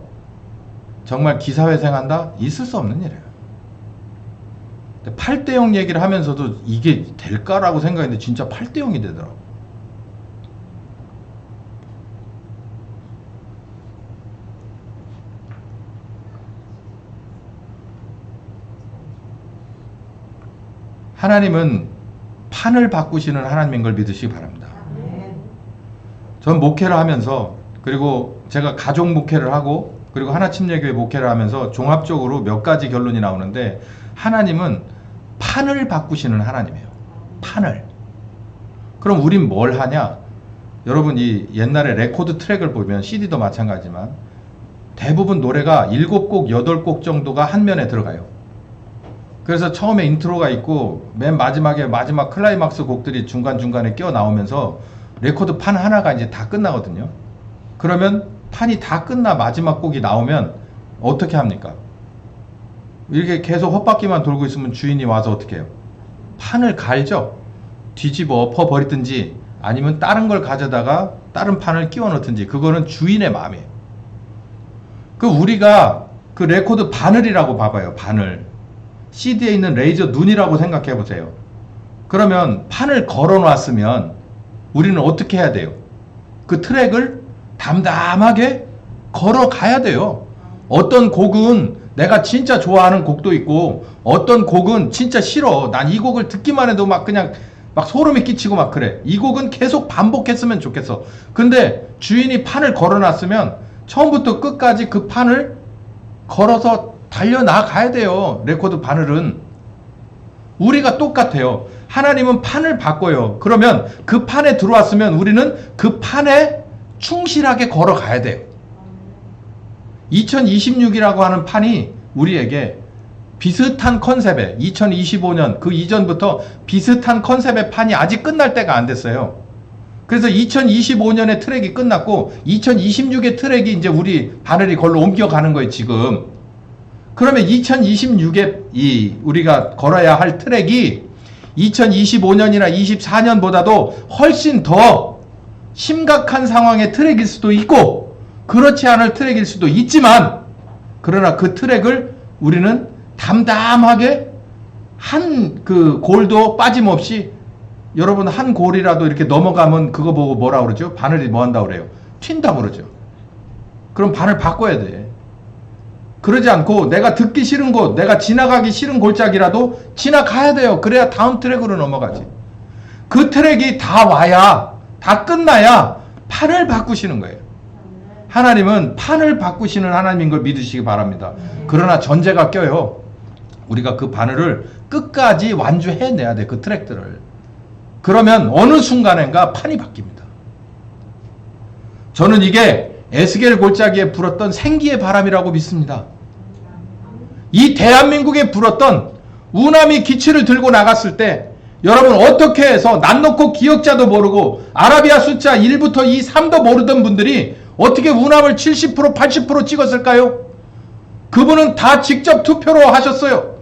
정말 기사회생한다? 있을 수 없는 일이에요. 8대0 얘기를 하면서도 이게 될까라고 생각했는데 진짜 8대0이 되더라고. 하나님은 판을 바꾸시는 하나님인 걸 믿으시기 바랍니다. 전 목회를 하면서 그리고 제가 가족 목회를 하고 그리고 하나침례교회 목회를 하면서 종합적으로 몇 가지 결론이 나오는데, 하나님은 판을 바꾸시는 하나님이에요. 판을. 그럼 우린 뭘 하냐? 여러분, 이 옛날에 레코드 트랙을 보면 CD도 마찬가지지만 대부분 노래가 7곡, 8곡 정도가 한 면에 들어가요. 그래서 처음에 인트로가 있고 맨 마지막에 마지막 클라이막스 곡들이 중간중간에 끼어 나오면서 레코드 판 하나가 이제 다 끝나거든요. 그러면 판이 다 끝나 마지막 곡이 나오면 어떻게 합니까? 이렇게 계속 헛바퀴만 돌고 있으면 주인이 와서 어떻게 해요? 판을 갈죠. 뒤집어 엎어버리든지 아니면 다른 걸 가져다가 다른 판을 끼워 넣든지, 그거는 주인의 마음이에요. 그 우리가 그 레코드 바늘이라고 봐봐요. 바늘. CD에 있는 레이저 눈이라고 생각해 보세요. 그러면 판을 걸어 놨으면 우리는 어떻게 해야 돼요? 그 트랙을 담담하게 걸어가야 돼요. 어떤 곡은 내가 진짜 좋아하는 곡도 있고, 어떤 곡은 진짜 싫어. 난 이 곡을 듣기만 해도 막 그냥 막 소름이 끼치고 막 그래. 이 곡은 계속 반복했으면 좋겠어. 근데 주인이 판을 걸어놨으면 처음부터 끝까지 그 판을 걸어서 달려나가야 돼요. 레코드 바늘은. 우리가 똑같아요. 하나님은 판을 바꿔요. 그러면 그 판에 들어왔으면 우리는 그 판에 충실하게 걸어가야 돼요. 2026이라고 하는 판이 우리에게 비슷한 컨셉의, 2025년 그 이전부터 비슷한 컨셉의 판이 아직 끝날 때가 안 됐어요. 그래서 2025년의 트랙이 끝났고 2026의 트랙이 이제 우리 바늘이 걸로 옮겨가는 거예요, 지금. 그러면 2026에 우리가 걸어야 할 트랙이 2025년이나 24년보다도 훨씬 더 심각한 상황의 트랙일 수도 있고, 그렇지 않을 트랙일 수도 있지만, 그러나 그 트랙을 우리는 담담하게 한 그 골도 빠짐없이, 여러분 한 골이라도 이렇게 넘어가면 그거 보고 뭐라 그러죠? 바늘이 뭐 한다고 그래요? 튄다고 그러죠. 그럼 바늘 바꿔야 돼. 그러지 않고 내가 듣기 싫은 곳, 내가 지나가기 싫은 골짜기라도 지나가야 돼요. 그래야 다음 트랙으로 넘어가지. 그 트랙이 다 와야, 다 끝나야 판을 바꾸시는 거예요. 하나님은 판을 바꾸시는 하나님인 걸 믿으시기 바랍니다. 그러나 전제가 껴요. 우리가 그 바늘을 끝까지 완주해내야 돼, 그 트랙들을. 그러면 어느 순간인가 판이 바뀝니다. 저는 이게 에스겔 골짜기에 불었던 생기의 바람이라고 믿습니다. 이 대한민국에 불었던 우나미 기치를 들고 나갔을 때, 여러분 어떻게 해서 난 놓고 기억자도 모르고 아라비아 숫자 1부터 2, 3도 모르던 분들이 어떻게 우남을 70%, 80% 찍었을까요? 그분은 다 직접 투표로 하셨어요.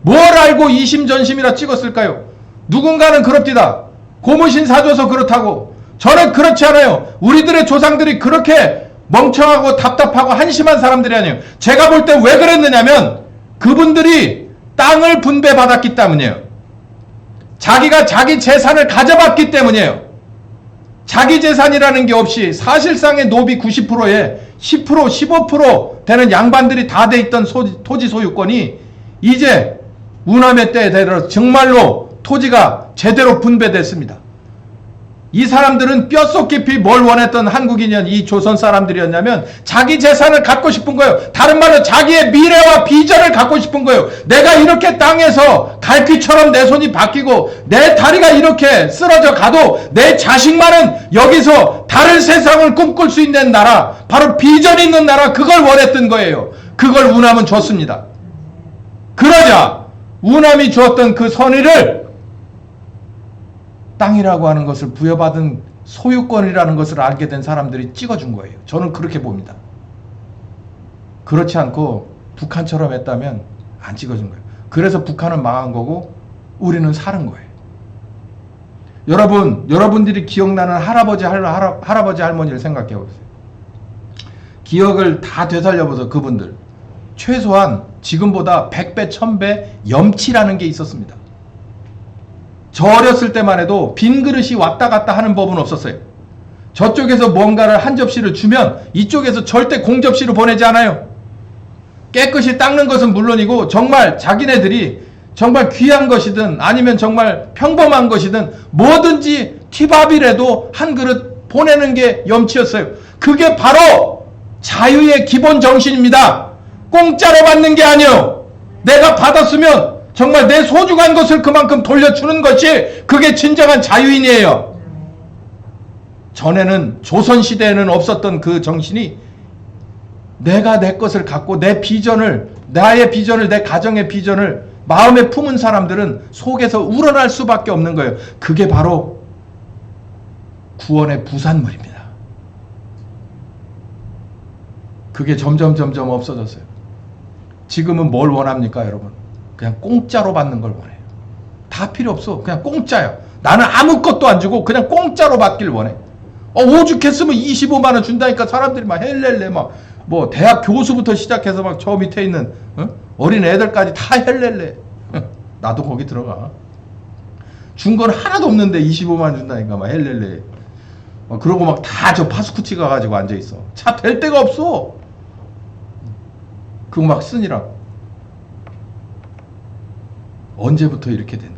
뭘 알고 이심전심이라 찍었을까요? 누군가는 그럽디다. 고무신 사줘서 그렇다고. 저는 그렇지 않아요. 우리들의 조상들이 그렇게 멍청하고 답답하고 한심한 사람들이 아니에요. 제가 볼 때 왜 그랬느냐면 그분들이 땅을 분배받았기 때문이에요. 자기가 자기 재산을 가져봤기 때문이에요. 자기 재산이라는 게 없이 사실상의 노비 90%에 10%, 15% 되는 양반들이 다 돼 있던 토지 소유권이 이제 우남의 때에 대해서 정말로 토지가 제대로 분배됐습니다. 이 사람들은 뼛속 깊이 뭘 원했던 한국인이었, 이 조선 사람들이었냐면 자기 재산을 갖고 싶은 거예요. 다른 말로 자기의 미래와 비전을 갖고 싶은 거예요. 내가 이렇게 땅에서 갈퀴처럼 내 손이 바뀌고 내 다리가 이렇게 쓰러져 가도 내 자식만은 여기서 다른 세상을 꿈꿀 수 있는 나라, 바로 비전 있는 나라, 그걸 원했던 거예요. 그걸 우남은 줬습니다. 그러자 우남이 주었던 그 선의를 땅이라고 하는 것을 부여받은 소유권이라는 것을 알게 된 사람들이 찍어준 거예요. 저는 그렇게 봅니다. 그렇지 않고 북한처럼 했다면 안 찍어준 거예요. 그래서 북한은 망한 거고 우리는 사는 거예요. 여러분들이 기억나는 할아버지 할머니를 생각해 보세요. 기억을 다 되살려보세요. 그분들 최소한 지금보다 100배 1000배 염치라는 게 있었습니다. 저 어렸을 때만 해도 빈 그릇이 왔다 갔다 하는 법은 없었어요. 저쪽에서 뭔가를 한 접시를 주면 이쪽에서 절대 공접시로 보내지 않아요. 깨끗이 닦는 것은 물론이고 정말 자기네들이 정말 귀한 것이든 아니면 정말 평범한 것이든 뭐든지 티밥이라도 한 그릇 보내는 게 염치였어요. 그게 바로 자유의 기본 정신입니다. 공짜로 받는 게 아니에요. 내가 받았으면 정말 내 소중한 것을 그만큼 돌려주는 것이 그게 진정한 자유인이에요. 전에는 조선시대에는 없었던 그 정신이 내가 내 것을 갖고 내 비전을, 나의 비전을, 내 가정의 비전을 마음에 품은 사람들은 속에서 우러날 수밖에 없는 거예요. 그게 바로 구원의 부산물입니다. 그게 점점 없어졌어요. 지금은 뭘 원합니까, 여러분? 그냥 공짜로 받는 걸 원해요. 다 필요 없어. 그냥 공짜요. 나는 아무것도 안 주고 그냥 공짜로 받길 원해. 오죽했으면 25만 원 준다니까 사람들이 막 헬렐레 막 뭐 대학 교수부터 시작해서 막 저 밑에 있는 어린 애들까지 다 헬렐레. 나도 거기 들어가. 준 건 하나도 없는데 25만 원 준다니까 막 헬렐레. 그러고 막 다 저 파스쿠치 가가지고 앉아있어. 차 댈 데가 없어. 그거 막 쓰니라고. 언제부터 이렇게 됐나?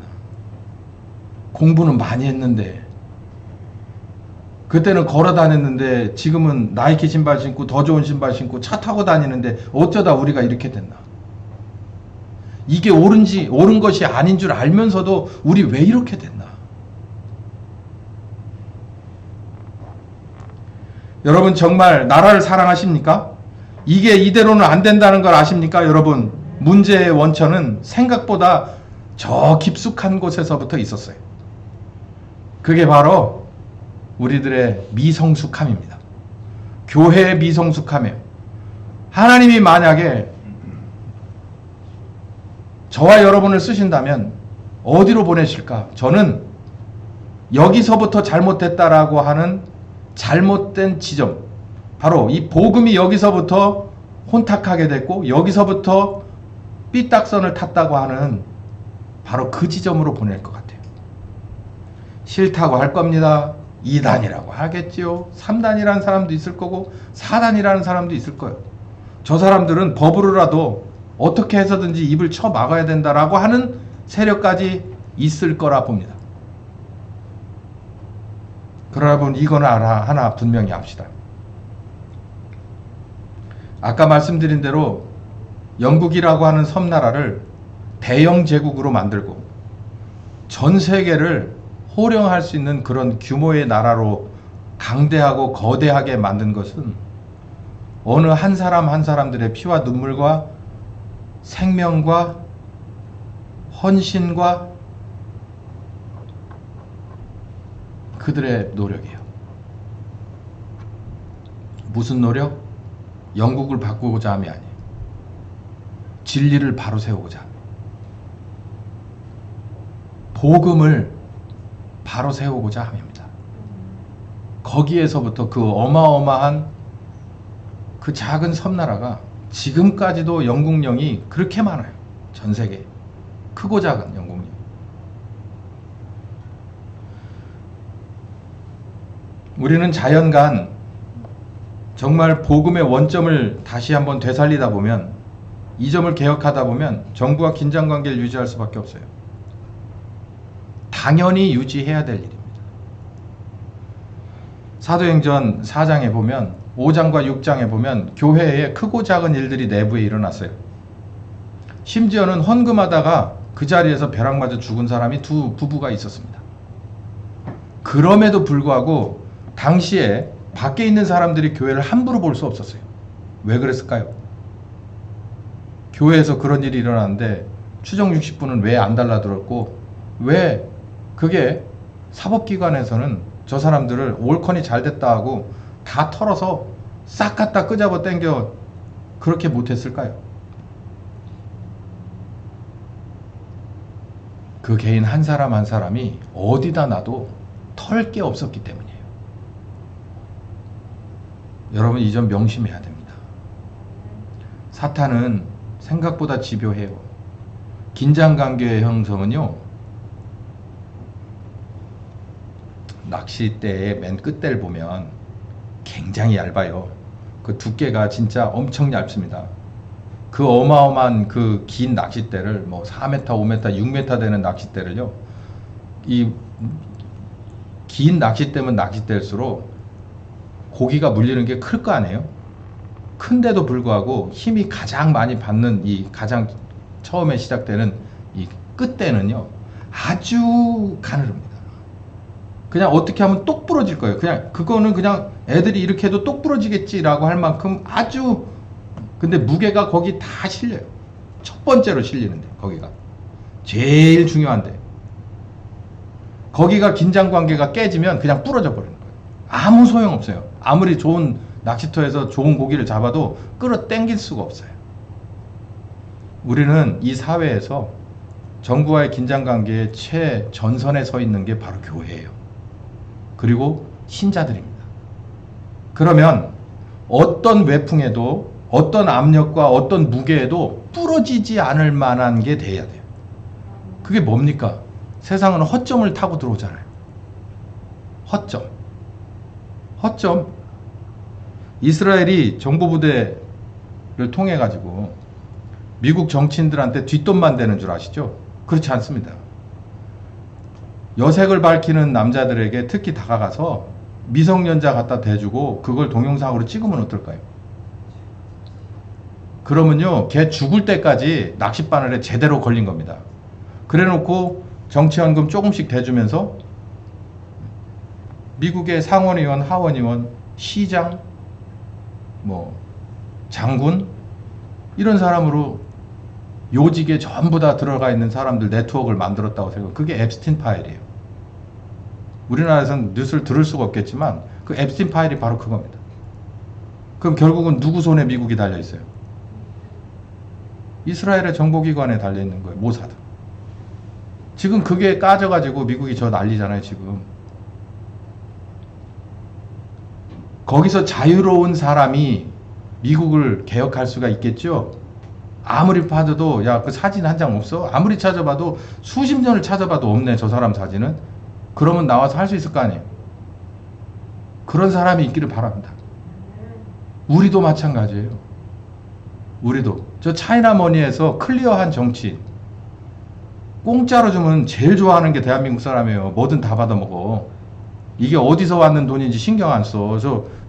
공부는 많이 했는데 그때는 걸어 다녔는데 지금은 나이키 신발 신고 더 좋은 신발 신고 차 타고 다니는데 어쩌다 우리가 이렇게 됐나? 이게 옳은 것이 아닌 줄 알면서도 우리 왜 이렇게 됐나? 여러분 정말 나라를 사랑하십니까? 이게 이대로는 안 된다는 걸 아십니까? 여러분 문제의 원천은 생각보다 저 깊숙한 곳에서부터 있었어요. 그게 바로 우리들의 미성숙함입니다. 교회의 미성숙함이에요. 하나님이 만약에 저와 여러분을 쓰신다면 어디로 보내실까? 저는 여기서부터 잘못됐다라고 하는 잘못된 지점, 바로 이 복음이 여기서부터 혼탁하게 됐고 여기서부터 삐딱선을 탔다고 하는 바로 그 지점으로 보낼 것 같아요. 싫다고 할 겁니다. 2단이라고 하겠지요. 3단이라는 사람도 있을 거고 4단이라는 사람도 있을 거예요. 저 사람들은 법으로라도 어떻게 해서든지 입을 쳐 막아야 된다라고 하는 세력까지 있을 거라 봅니다. 그러나 여러분 이거는 하나 분명히 압시다. 아까 말씀드린 대로 영국이라고 하는 섬나라를 대영 제국으로 만들고 전 세계를 호령할 수 있는 그런 규모의 나라로 강대하고 거대하게 만든 것은 어느 한 사람 한 사람들의 피와 눈물과 생명과 헌신과 그들의 노력이에요. 무슨 노력? 영국을 바꾸고자 함이 아니에요. 진리를 바로 세우고자 합니다. 복음을 바로 세우고자 함입니다. 거기에서부터 그 어마어마한 그 작은 섬나라가 지금까지도 영국령이 그렇게 많아요. 전 세계에. 크고 작은 영국령. 우리는 자연간 정말 복음의 원점을 다시 한번 되살리다 보면, 이 점을 개혁하다 보면 정부와 긴장관계를 유지할 수밖에 없어요. 당연히 유지해야 될 일입니다. 사도행전 4장에 보면, 5장과 6장에 보면 교회에 크고 작은 일들이 내부에 일어났어요. 심지어는 헌금하다가 그 자리에서 벼락 맞아 죽은 사람이 두 부부가 있었습니다. 그럼에도 불구하고 당시에 밖에 있는 사람들이 교회를 함부로 볼 수 없었어요. 왜 그랬을까요? 교회에서 그런 일이 일어났는데 추정 60분은 왜 안 달라들었고, 왜 그게 사법기관에서는 저 사람들을 올컨이 잘 됐다 하고 다 털어서 싹 갖다 끄잡아 당겨 그렇게 못했을까요? 그 개인 한 사람 한 사람이 어디다 놔도 털 게 없었기 때문이에요. 여러분 이 점 명심해야 됩니다. 사탄은 생각보다 집요해요. 긴장관계의 형성은요, 낚싯대의 맨 끝대를 보면 굉장히 얇아요. 그 두께가 진짜 엄청 얇습니다. 그 어마어마한 그 긴 낚싯대를 뭐 4m, 5m, 6m 되는 낚싯대를요, 이 긴 낚싯대면 낚싯대일수록 고기가 물리는 게 클 거 아니에요? 큰데도 불구하고 힘이 가장 많이 받는 이 가장 처음에 시작되는 이 끝대는요 아주 가늘합니다. 그냥 어떻게 하면 똑 부러질 거예요. 그냥 그거는 그냥 애들이 이렇게 해도 똑 부러지겠지라고 할 만큼 아주, 근데 무게가 거기 다 실려요. 첫 번째로 실리는데 거기가 제일 중요한데 거기가 긴장관계가 깨지면 그냥 부러져 버리는 거예요. 아무 소용없어요. 아무리 좋은 낚시터에서 좋은 고기를 잡아도 끌어당길 수가 없어요. 우리는 이 사회에서 정부와의 긴장관계의 최전선에 서 있는 게 바로 교회예요. 그리고 신자들입니다. 그러면 어떤 외풍에도 어떤 압력과 어떤 무게에도 부러지지 않을 만한 게 돼야 돼요. 그게 뭡니까? 세상은 허점을 타고 들어오잖아요. 허점. 이스라엘이 정보부대를 통해 가지고 미국 정치인들한테 뒷돈만 대는 줄 아시죠? 그렇지 않습니다. 여색을 밝히는 남자들에게 특히 다가가서 미성년자 갖다 대주고 그걸 동영상으로 찍으면 어떨까요? 그러면요 걔 죽을 때까지 낚싯바늘에 제대로 걸린 겁니다. 그래놓고 정치연금 조금씩 대주면서 미국의 상원의원, 하원의원, 시장, 장군 이런 사람으로 요직에 전부 다 들어가 있는 사람들 네트워크를 만들었다고 생각해요. 그게 앱스틴 파일이에요. 우리나라에서는 뉴스를 들을 수가 없겠지만 그 앱스틴 파일이 바로 그겁니다. 그럼 결국은 누구 손에 미국이 달려있어요? 이스라엘의 정보기관에 달려있는 거예요. 모사드. 지금 그게 까져가지고 미국이 저 난리잖아요. 지금 거기서 자유로운 사람이 미국을 개혁할 수가 있겠죠? 아무리 봐도 야 그 사진 한 장 없어? 아무리 찾아봐도 수십 년을 찾아봐도 없네 저 사람 사진은. 그러면 나와서 할 수 있을 거 아니에요. 그런 사람이 있기를 바랍니다. 우리도 마찬가지예요. 우리도 저 차이나머니에서 클리어한 정치인 공짜로 주면 제일 좋아하는 게 대한민국 사람이에요. 뭐든 다 받아먹어. 이게 어디서 왔는 돈인지 신경 안 써.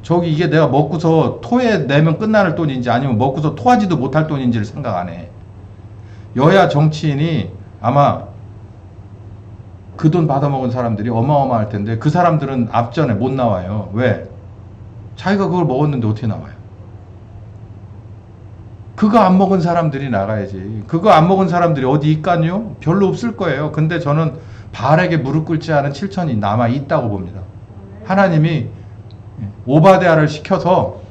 저기 이게 내가 먹고서 토해내면 끝나는 돈인지 아니면 먹고서 토하지도 못할 돈인지를 생각 안 해. 여야 정치인이 아마 그 돈 받아먹은 사람들이 어마어마할 텐데 그 사람들은 앞전에 못 나와요. 왜? 자기가 그걸 먹었는데 어떻게 나와요? 그거 안 먹은 사람들이 나가야지. 그거 안 먹은 사람들이 어디 있간요? 별로 없을 거예요. 근데 저는 바알에게 무릎 꿇지 않은 7천이 남아 있다고 봅니다. 하나님이 오바댜를 시켜서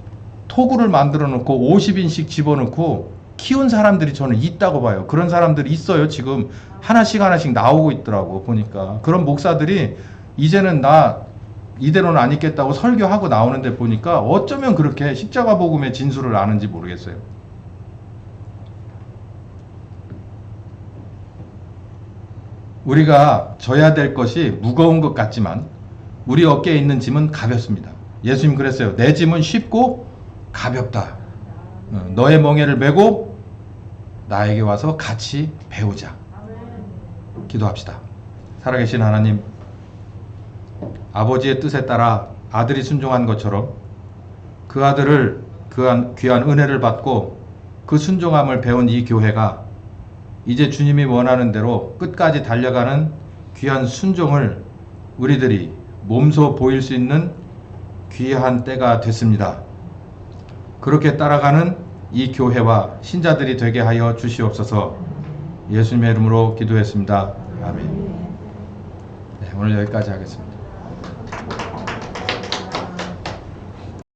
토구를 만들어 놓고 50인씩 집어넣고 키운 사람들이 저는 있다고 봐요. 그런 사람들이 있어요. 지금 하나씩 나오고 있더라고 보니까. 그런 목사들이 이제는 나 이대로는 안 있겠다고 설교하고 나오는데 보니까 어쩌면 그렇게 십자가 복음의 진수를 아는지 모르겠어요. 우리가 져야 될 것이 무거운 것 같지만 우리 어깨에 있는 짐은 가볍습니다. 예수님 그랬어요. 내 짐은 쉽고 가볍다. 너의 멍에를 메고 나에게 와서 같이 배우자. 기도합시다. 살아계신 하나님, 아버지의 뜻에 따라 아들이 순종한 것처럼 그 아들을 그 귀한 은혜를 받고 그 순종함을 배운 이 교회가 이제 주님이 원하는 대로 끝까지 달려가는 귀한 순종을 우리들이 몸소 보일 수 있는 귀한 때가 됐습니다. 그렇게 따라가는 이 교회와 신자들이 되게 하여 주시옵소서. 예수님의 이름으로 기도했습니다. 아멘. 네, 오늘 여기까지 하겠습니다.